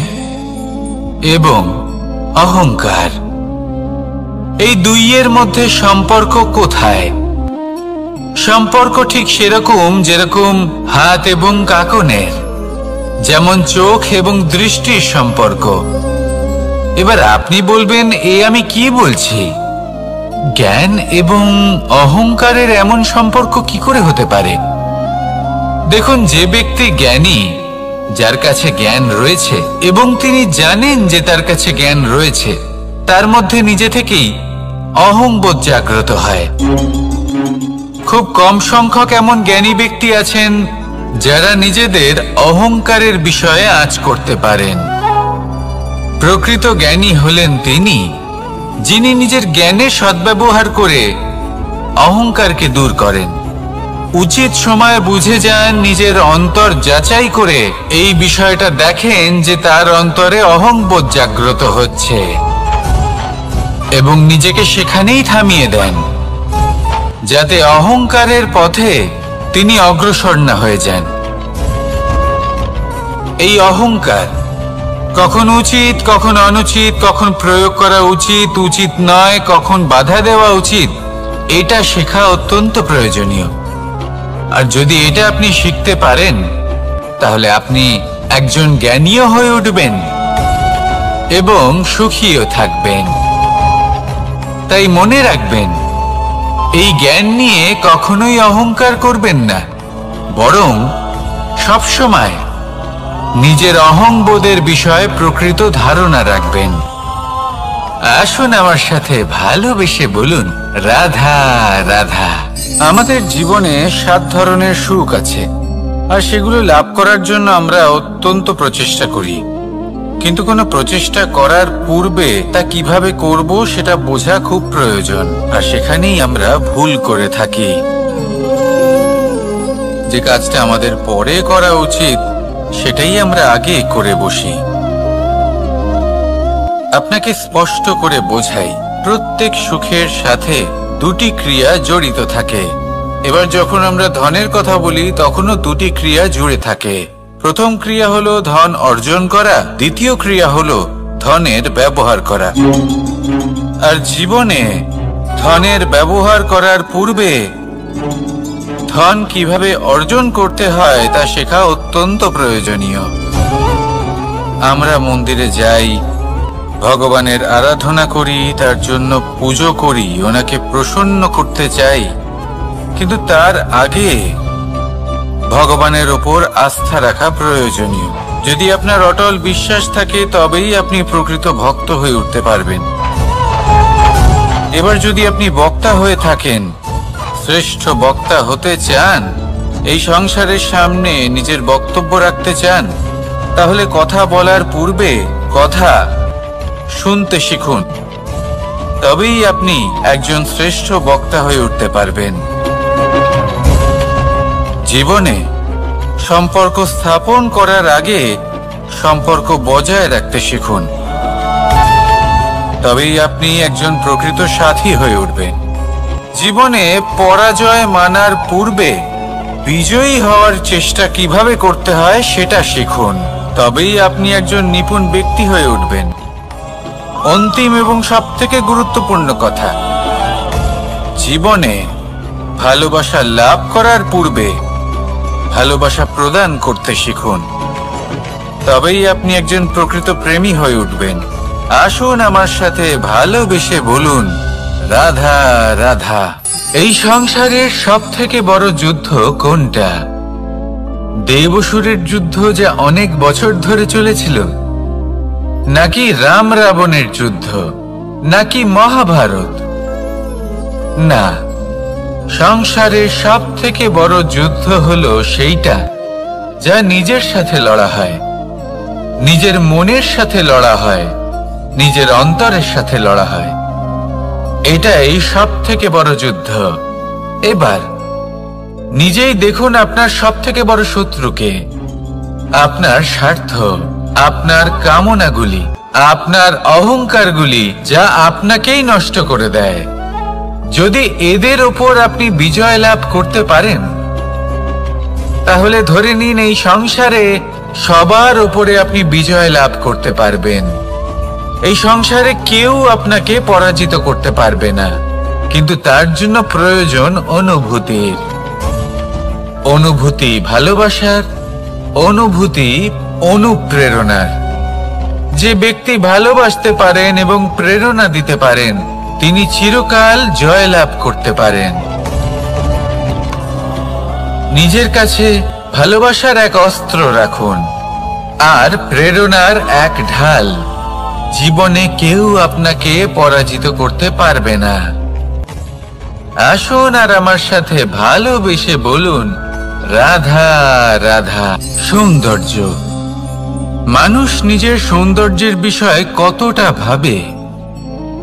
এবং অহংকার, এই দুইয়ের মধ্যে সম্পর্ক কোথায়? সম্পর্ক ঠিক সেরকম যেরকম হাত এবং কাঁকনের, যেমন চোখ এবং দৃষ্টির সম্পর্ক। এবার আপনি বলবেন, এ আমি কি বলছি? জ্ঞান এবং অহংকারের এমন সম্পর্ক কি করে হতে পারে? দেখুন, যে ব্যক্তি জ্ঞানী, যার কাছে জ্ঞান রয়েছে এবং তিনি জানেন যে তার কাছে জ্ঞান রয়েছে, তার মধ্যে নিজে থেকেই অহংবোধ জাগ্রত হয়। খুব কম সংখ্যক এমন জ্ঞানী ব্যক্তি আছেন যারা নিজেদের অহংকারের বিষয়ে আঁচ করতে পারেন। প্রকৃত জ্ঞানী হলেন তিনি যিনি নিজের জ্ঞানের সদ্ব্যবহার করে অহংকারকে দূর করেন, উচিত সময় বুঝে যান, নিজের অন্তর যাচাই করে এই বিষয়টা দেখেন যে তার অন্তরে অহংবোধ জাগ্রত হচ্ছে এবং নিজেকে সেখানেই থামিয়ে দেন, যাতে অহংকারের পথে তিনি অগ্রসর না হয়ে যান। এই অহংকার কখন উচিত, কখন অনুচিত, কখন প্রয়োগ করা উচিত, উচিত নয়, কখন বাধা দেওয়া উচিত, এটা শেখা অত্যন্ত প্রয়োজনীয়। আর যদি এটা আপনি শিখতে পারেন, তাহলে আপনি একজন জ্ঞানীও হয়ে উঠবেন এবং সুখীও থাকবেন। তাই মনে রাখবেন, এই জ্ঞান নিয়ে কখনোই অহংকার করবেন না, বরং সবসময় নিজের অহংবোধের বিষয়ে প্রকৃত ধারণা রাখবেন। আসুন আমার সাথে ভালোবেসে বলুন, রাধা রাধা। আমাদের জীবনে 7 ধরনের সুখ আছে, আর সেগুলো লাভ করার জন্য আমরা অত্যন্ত প্রচেষ্টা করি। কিন্তু কোনো প্রচেষ্টা করার পূর্বে তা কিভাবে করব সেটা বোঝা খুব প্রয়োজন, আর সেখানেই আমরা ভুল করে থাকি। যে কাজটা আমাদের পরে করা উচিত সেটাই আমরা আগে করে বসি। আপনাকে স্পষ্ট করে বোঝাই, প্রত্যেক সুখের সাথে 2টি ক্রিয়া জড়িত থাকে। এবার যখন আমরা ধনের কথা বলি, তখনও 2টি ক্রিয়া জুড়ে থাকে। প্রথম ক্রিয়া হলো ধন অর্জন করা, দ্বিতীয় ক্রিয়া হলো ধনের ব্যবহার করা। আর জীবনে ধনের ব্যবহার করার পূর্বে ধন কিভাবে অর্জন করতে হয় তা শেখা অত্যন্ত প্রয়োজনীয়। আমরা মন্দিরে যাই, ভগবানের আরাধনা করি, তার জন্য পুজো করি, ওনাকে প্রসন্ন করতে চাই, কিন্তু তার আগে ভগবানের ওপর আস্থা রাখা প্রয়োজনীয়। যদি আপনার অটল বিশ্বাস থাকে, তবেই আপনি প্রকৃত ভক্ত হয়ে উঠতে পারবেন। এবার যদি আপনি বক্তা হয়ে থাকেন, শ্রেষ্ঠ বক্তা হতে চান, এই সংসারের সামনে নিজের বক্তব্য রাখতে চান, তাহলে কথা বলার পূর্বে কথা শুনতে শিখুন। তবেই আপনি একজন শ্রেষ্ঠ বক্তা হয়ে উঠতে পারবেন। জীবনে সম্পর্ক স্থাপন করার আগে সম্পর্ক বজায় রাখতে শিখুন, তবেই আপনি একজন প্রকৃত সাথী হয়ে উঠবেন। জীবনে পরাজয় মানার পূর্বে বিজয়ী হওয়ার চেষ্টা কিভাবে করতে হয় সেটা শিখুন, তবেই আপনি একজন নিপুণ ব্যক্তি হয়ে উঠবেন। অন্তিম এবং সবথেকে গুরুত্বপূর্ণ কথা, জীবনে ভালোবাসা লাভ করার পূর্বে ভালোবাসা প্রদান করতে শিখুন, তবেই আপনি একজন প্রকৃত প্রেমী হয়ে উঠবেন। আসুন আমার সাথে ভালোবেসে বলুন, রাধা রাধা। এই সংসারের সবথেকে বড় যুদ্ধ কোনটা? দেবসুরের যুদ্ধ যা অনেক বছর ধরে চলেছিল, নাকি রাম রাবণের যুদ্ধ, নাকি মহাভারত? না, সংসারের সবথেকে বড় যুদ্ধ হলো সেইটা যা নিজের সাথে লড়া হয়, নিজের মনের সাথে লড়া হয়, নিজের অন্তরের সাথে লড়া হয়। এটাই সবথেকে বড় যুদ্ধ। এবার নিজেই দেখুন আপনার সবথেকে বড় শত্রুকে। আপনার স্বার্থ, আপনার কামনাগুলি, আপনার অহংকারগুলি, যা আপনাকেই নষ্ট করে দেয়। যদি এদের ওপর আপনি বিজয় লাভ করতে পারেন, তাহলে ধরে নিন এই সংসারে সবার ওপরে আপনি বিজয় লাভ করতে পারবেন। এই সংসারে কেউ আপনাকে পরাজিত করতে পারবে না, কিন্তু তার জন্য প্রয়োজন অনুভূতির। অনুভূতি ভালোবাসার, অনুভূতি অনুপ্রেরণার। যে ব্যক্তি ভালোবাসতে পারেন এবং প্রেরণা দিতে পারেন, তিনি চিরকাল জয় লাভ করতে পারেন। নিজের কাছে ভালোবাসার এক অস্ত্র রাখুন আর প্রেরণার এক ঢাল। জীবনে কেউ আপনাকে পরাজিত করতে পারবে না। আসুন আর আমার সাথে ভালোবেসে বলুন, রাধা রাধা। সৌন্দর্য। মানুষ নিজের সৌন্দর্যের বিষয়ে কতটা ভাবে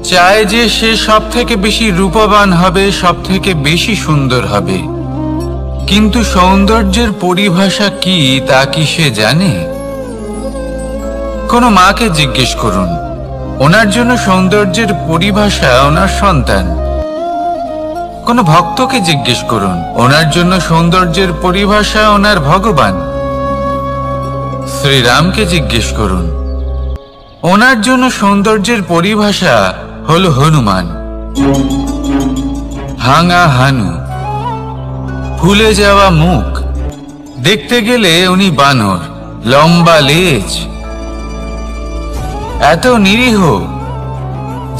চায় যে সে সব থেকে বেশি রূপবান হবে, সব থেকে বেশি সুন্দর হবে। কিন্তু সৌন্দর্যের পরিভাষা কি তা কি সে জানে? কোনো মাকে জিজ্ঞেস করুন, ওনার জন্য সৌন্দর্যের পরিভাষা ওনার সন্তান। কোনো ভক্তকে জিজ্ঞেস করুন, ওনার জন্য সৌন্দর্যের পরিভাষা ওনার ভগবান। শ্রীরামকে জিজ্ঞেস করুন, ওনার জন্য সৌন্দর্যের পরিভাষা হলো হনুমান। ভাঙা হানু, ফুলে যাওয়া মুখ, দেখতে গেলে উনি বানর, লম্বা লেজ, এত নিরীহ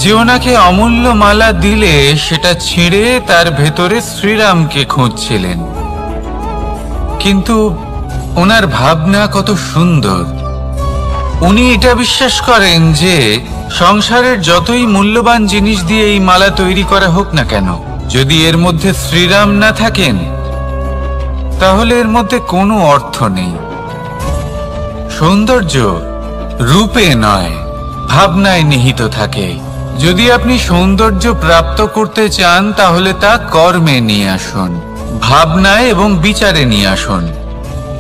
যে ওনাকে অমূল্য মালা দিলে সেটা ছিঁড়ে তার ভেতরে শ্রীরামকে খুঁজছিলেন। কিন্তু ওনার ভাবনা কত সুন্দর। উনি এটা বিশ্বাস করেন যে সংসারের যতই মূল্যবান জিনিস দিয়ে এই মালা তৈরি করা হোক না কেন, যদি এর মধ্যে শ্রীরাম না থাকেন তাহলে এর মধ্যে কোনো অর্থ নেই। সৌন্দর্য রূপে নয়, ভাবনায় নিহিত থাকে। যদি আপনি সৌন্দর্য প্রাপ্ত করতে চান তাহলে তা কর্মে নিয়ে আসুন, ভাবনায় এবং বিচারে নিয়ে আসুন।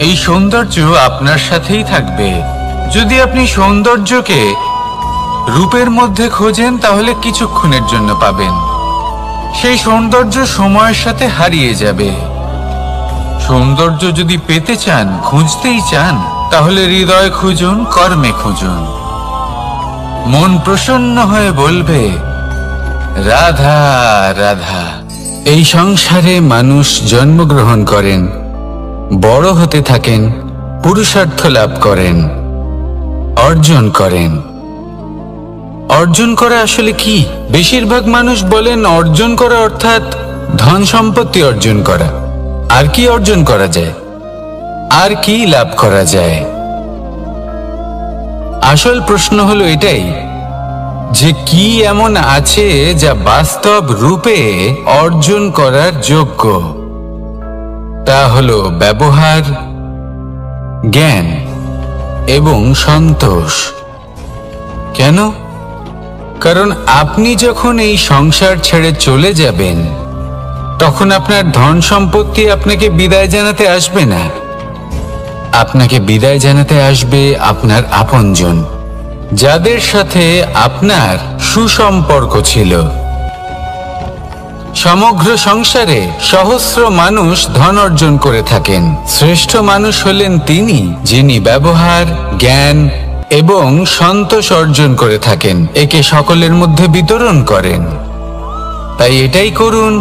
এই সৌন্দর্য আপনার সাথেই থাকবে। যদি আপনি সৌন্দর্যকে রূপের মধ্যে খোঁজেন তাহলে কিছুক্ষণের জন্য পাবেন, সেই সৌন্দর্য সময়ের সাথে হারিয়ে যাবে। সৌন্দর্য যদি পেতে চান, খুঁজতেই চান, তাহলে হৃদয় খুঁজুন, কর্মে খুঁজুন। মন প্রসন্ন হয়ে বলবে রাধা রাধা। এই সংসারে মানুষ জন্মগ্রহণ করেন, বড় হতে থাকেন, পুরুষার্থ লাভ করেন, অর্জন করেন। অর্জন করা আসলে কি? বেশিরভাগ মানুষ বলেন অর্জন করা অর্থাৎ ধন সম্পত্তি অর্জন করা। আর কি অর্জন করা যায়? আর কি লাভ করা যায়? আসল প্রশ্ন হলো এটাই যে কি এমন আছে যা বাস্তব রূপে অর্জন করার যোগ্য। তা হলো ব্যবহার, জ্ঞান এবং সন্তোষ। কেন? কারণ আপনি যখন এই সংসার ছেড়ে চলে যাবেন তখন আপনার ধন সম্পত্তি আপনাকে বিদায় জানাতে আসবে না। আপনাকে বিদায় জানাতে আসবে আপনার আপনজন, যাদের সাথে আপনার সুসম্পর্ক ছিল। সমগ্র সংসারে সহস্র মানুষ ধন অর্জন করে থাকেন। শ্রেষ্ঠ মানুষ হলেন তিনি যিনি ব্যবহার, জ্ঞান এবং সন্তোষ অর্জন করে থাকেন, একে সকলের মধ্যে বিতরণ করেন। তাই এটাই করুন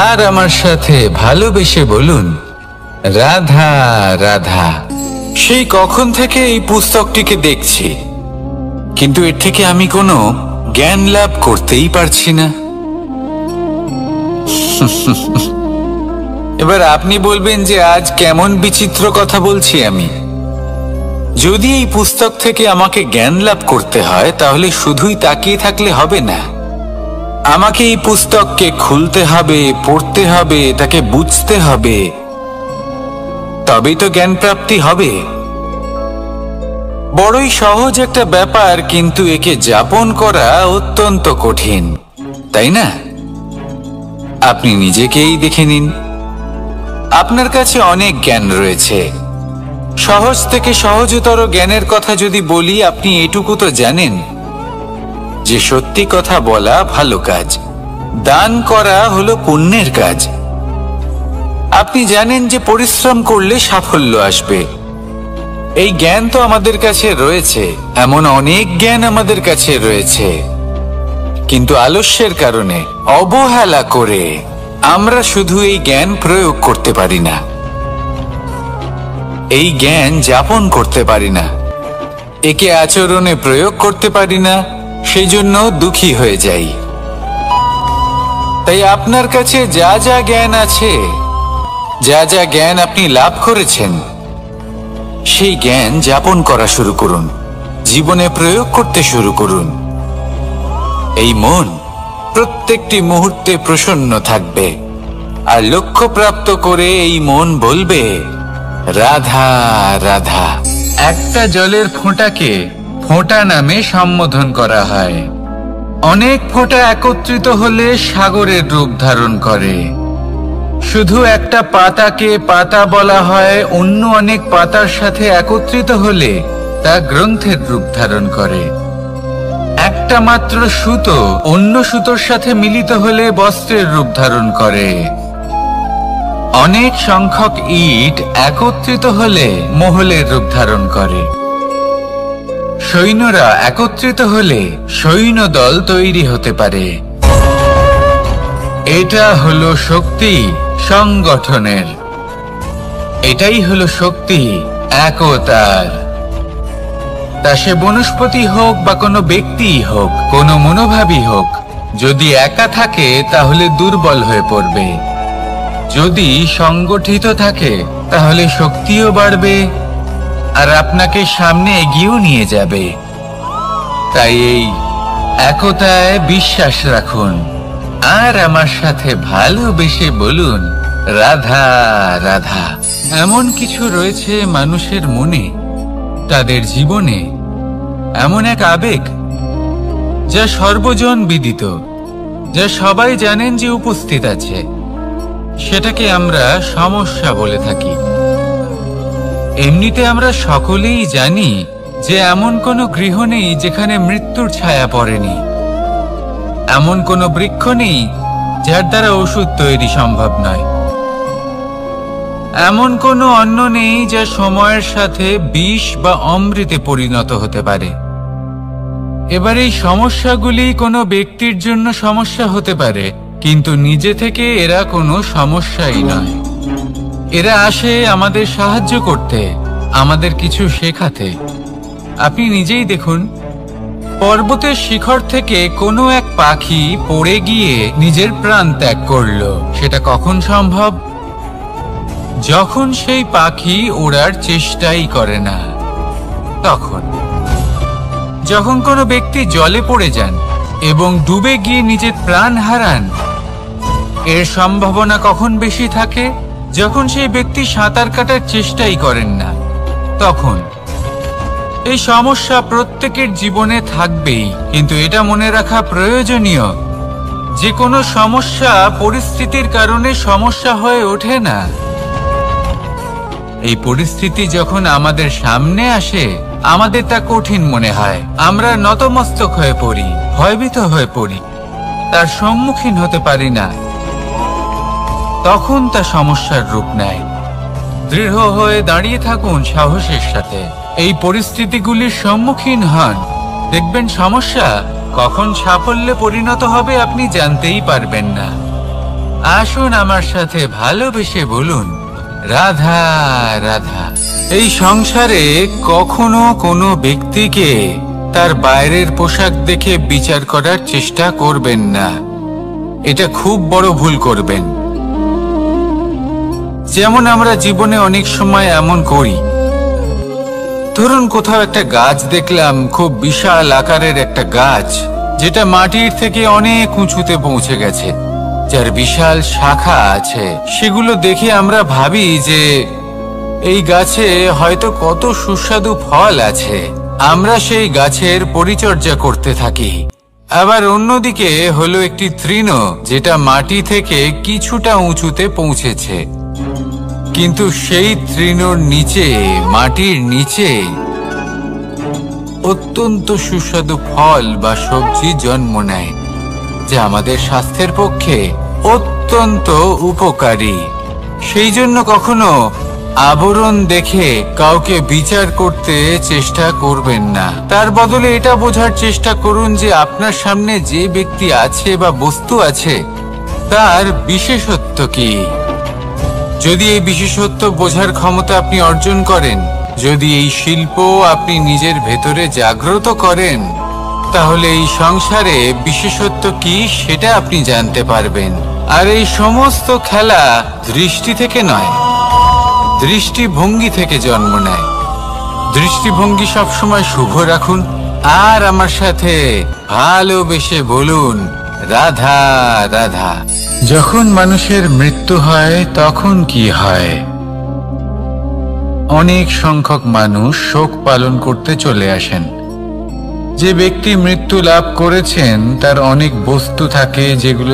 আর আমার সাথে ভালোবেসে বলুন রাধা রাধা। সেই কখন থেকে এই পুস্তকটিকে দেখছি, কিন্তু এর থেকে আমি কোনো জ্ঞান লাভ করতেই পারছি না। এবার আপনি বলবেন যে আজ কেমন বিচিত্র কথা বলছি আমি। যদি এই পুস্তক থেকে আমাকে জ্ঞান লাভ করতে হয় তাহলে শুধুই তাকিয়ে থাকলে হবে না। আমাকে এই পুস্তককে খুলতে হবে, পড়তে হবে, তাকে বুঝতে হবে, তবেই তো জ্ঞান প্রাপ্তি হবে। বড়ই সহজ একটা ব্যাপার, কিন্তু একে যাপন করা অত্যন্ত কঠিন, তাই না? আপনি নিজেকেই দেখে নিন। আপনার কাছে অনেক জ্ঞান রয়েছে। সহজ থেকে সহজতর জ্ঞানের কথা যদি বলি, আপনি এটুকু তো জানেন যে সত্যি কথা বলা ভালো কাজ, দান করা হলো পুণ্যের কাজ। আপনি জানেন যে পরিশ্রম করলে সাফল্য আসবে। এই জ্ঞান তো আমাদের কাছে রয়েছে, এমন অনেক জ্ঞান আমাদের কাছে রয়েছে, কিন্তু আলস্যের কারণে, অবহেলা করে আমরা শুধু এই জ্ঞান প্রয়োগ করতে পারি না, এই জ্ঞান যাপন করতে পারি না, একে আচরণে প্রয়োগ করতে পারি না, সেই জন্য দুঃখী হয়ে যাই। তাই আপনার কাছে যা যা জ্ঞান আছে, যা যা জ্ঞান আপনি লাভ করেছেন, সেই জ্ঞান যাপন করা শুরু করুন, জীবনে প্রয়োগ করতে শুরু করুন। এই মন প্রত্যেকটি মুহূর্তে প্রসন্ন থাকবে, আর লক্ষ্য প্রাপ্ত করে এই মন বলবে রাধা রাধা। একটা জলের ফোঁটাকে ফোঁটা নামে সম্বোধন করা হয়। অনেক ফোঁটা একত্রিত হলে সাগরের রূপ ধারণ করে। শুধু একটা পাতাকে পাতা বলা হয়, অন্য অনেক পাতার সাথে একত্রিত হলে তা গ্রন্থের রূপ ধারণ করে। একটা মাত্র সুতো অন্য সুতোর সাথে মিলিত হলে বস্ত্রের রূপ ধারণ করে। অনেক সংখ্যক ইট একত্রিত হলে মহলের রূপ ধারণ করে। সৈন্যরা একত্রিত হলে সৈন্যদল তৈরি হতে পারে। এটা হলো শক্তি সংগঠনের। এটাই হলো শক্তি একতার। তা সে বনস্পতি হোক বা কোনো ব্যক্তি হোক, কোনো মনোভাবই হোক, যদি একা থাকে তাহলে দুর্বল হয়ে পড়বে। যদি সংগঠিত থাকে তাহলে শক্তিও বাড়বে আর আপনাকে সামনে এগিয়েও নিয়ে যাবে। তাই এই একতায় বিশ্বাস রাখুন আর আমার সাথে ভালোবেসে বলুন, রাধা রাধা। এমন কিছু রয়েছে মানুষের মনে, তাদের জীবনে এমন এক আবেগ যা সর্বজন বিদিত, যা সবাই জানেন যে উপস্থিত আছে। সেটাকে আমরা সমস্যা বলে থাকি। এমনিতে আমরা সকলেই জানি যে এমন কোনো গৃহ নেই যেখানে মৃত্যুর ছায়া পড়েনি। এমন কোনো বৃক্ষ নেই যার দ্বারা ওষুধ তৈরি সম্ভব নয়। এমন কোনো অন্ন নেই যা সময়ের সাথে বিষ বা অমৃতে পরিণত হতে পারে। এবার এই সমস্যাগুলি কোনো ব্যক্তির জন্য সমস্যা হতে পারে, কিন্তু নিজে থেকে এরা কোনো সমস্যাই নয়। এরা আসে আমাদের সাহায্য করতে, আমাদের কিছু শেখাতে। আপনি নিজেই দেখুন, পর্বতের শিখর থেকে কোনো এক পাখি পড়ে গিয়ে নিজের প্রাণ ত্যাগ করলো। সেটা কখন সম্ভব? যখন সেই পাখি ওড়ার চেষ্টাই করে না। তখন যখন কোনো ব্যক্তি জলে পড়ে যান এবং ডুবে গিয়ে নিজের প্রাণ হারান, এর সম্ভাবনা কখন বেশি থাকে? যখন সেই ব্যক্তি সাঁতার কাটার চেষ্টাই করেন না। তখন এই সমস্যা প্রত্যেকের জীবনে থাকবেই, কিন্তু এটা মনে রাখা প্রয়োজনীয় যে কোনো সমস্যা পরিস্থিতির কারণে সমস্যা হয়ে ওঠে না। এই পরিস্থিতি যখন আমাদের সামনে আসে, আমাদের তা কঠিন মনে হয়। আমরা নতমস্তক হয়ে পড়ি, ভয়ভীত হয়ে পড়ি, তার সম্মুখীন হতে পারি না। তখন তা সমস্যার রূপ নেয়। দৃঢ় হয়ে দাঁড়িয়ে থাকুন সাহসের সাথে। এই পরিস্থিতিগুলির সম্মুখীন হন, দেখবেন সমস্যা কখন সাফল্যে পরিণত হবে আপনি জানতেই পারবেন না। আসুন আমার সাথে ভালোবেসে বলুন, রাধা রাধা। এই সংসারে কখনো কোনো ব্যক্তিকে তার বাইরের পোশাক দেখে বিচার করার চেষ্টা করবেন না। এটা খুব বড় ভুল করবেন। যেমন আমরা জীবনে অনেক সময় এমন করি। ধরুন কোথাও একটা গাছ দেখলাম, খুব বিশাল আকারের একটা গাছ, যেটা মাটির থেকে অনেক উঁচুতে পৌঁছে গেছে, যার বিশাল শাখা আছে। সেগুলো দেখে আমরা ভাবি যে এই গাছে হয়তো কত সুস্বাদু ফল আছে। আমরা সেই গাছের পরিচর্যা করতে থাকি। আবার অন্যদিকে হলো একটি তৃণ, যেটা মাটি থেকে কিছুটা উঁচুতে পৌঁছেছে, কিন্তু সেই তৃণর নিচে, মাটির নিচে অত্যন্ত সুস্বাদু ফল বা সবজি জন্ম নেয়, যা আমাদের স্বাস্থ্যের পক্ষে অত্যন্ত উপকারী। সেই জন্য কখনো আবরণ দেখে কাউকে বিচার করতে চেষ্টা করবেন না। তার বদলে এটা বোঝার চেষ্টা করুন যে আপনার সামনে যে ব্যক্তি আছে বা বস্তু আছে, তার বিশেষত্ব কি। যদি এই বিশেষত্ব বোঝার ক্ষমতা আপনি অর্জন করেন, যদি এই শিল্প আপনি নিজের ভেতরে জাগ্রত করেন, তাহলে এই সংসারে বিশেষত্ব কি সেটা আপনি জানতে পারবেন। আর এই সমস্ত খেলা দৃষ্টি থেকে নয়, দৃষ্টিভঙ্গি থেকে জন্ম নেয়। দৃষ্টিভঙ্গি সবসময় শুভ রাখুন আর আমার সাথে ভালোবেসে বলুন, রাধা রাধা। যখন মানুষের মৃত্যু হয় তখন কি হয়? অনেক সংখ্যক মানুষ শোক পালন করতে চলে আসেন, যে ব্যক্তি মৃত্যু লাভ করেছেন তার অনেক বস্তু থাকে যেগুলো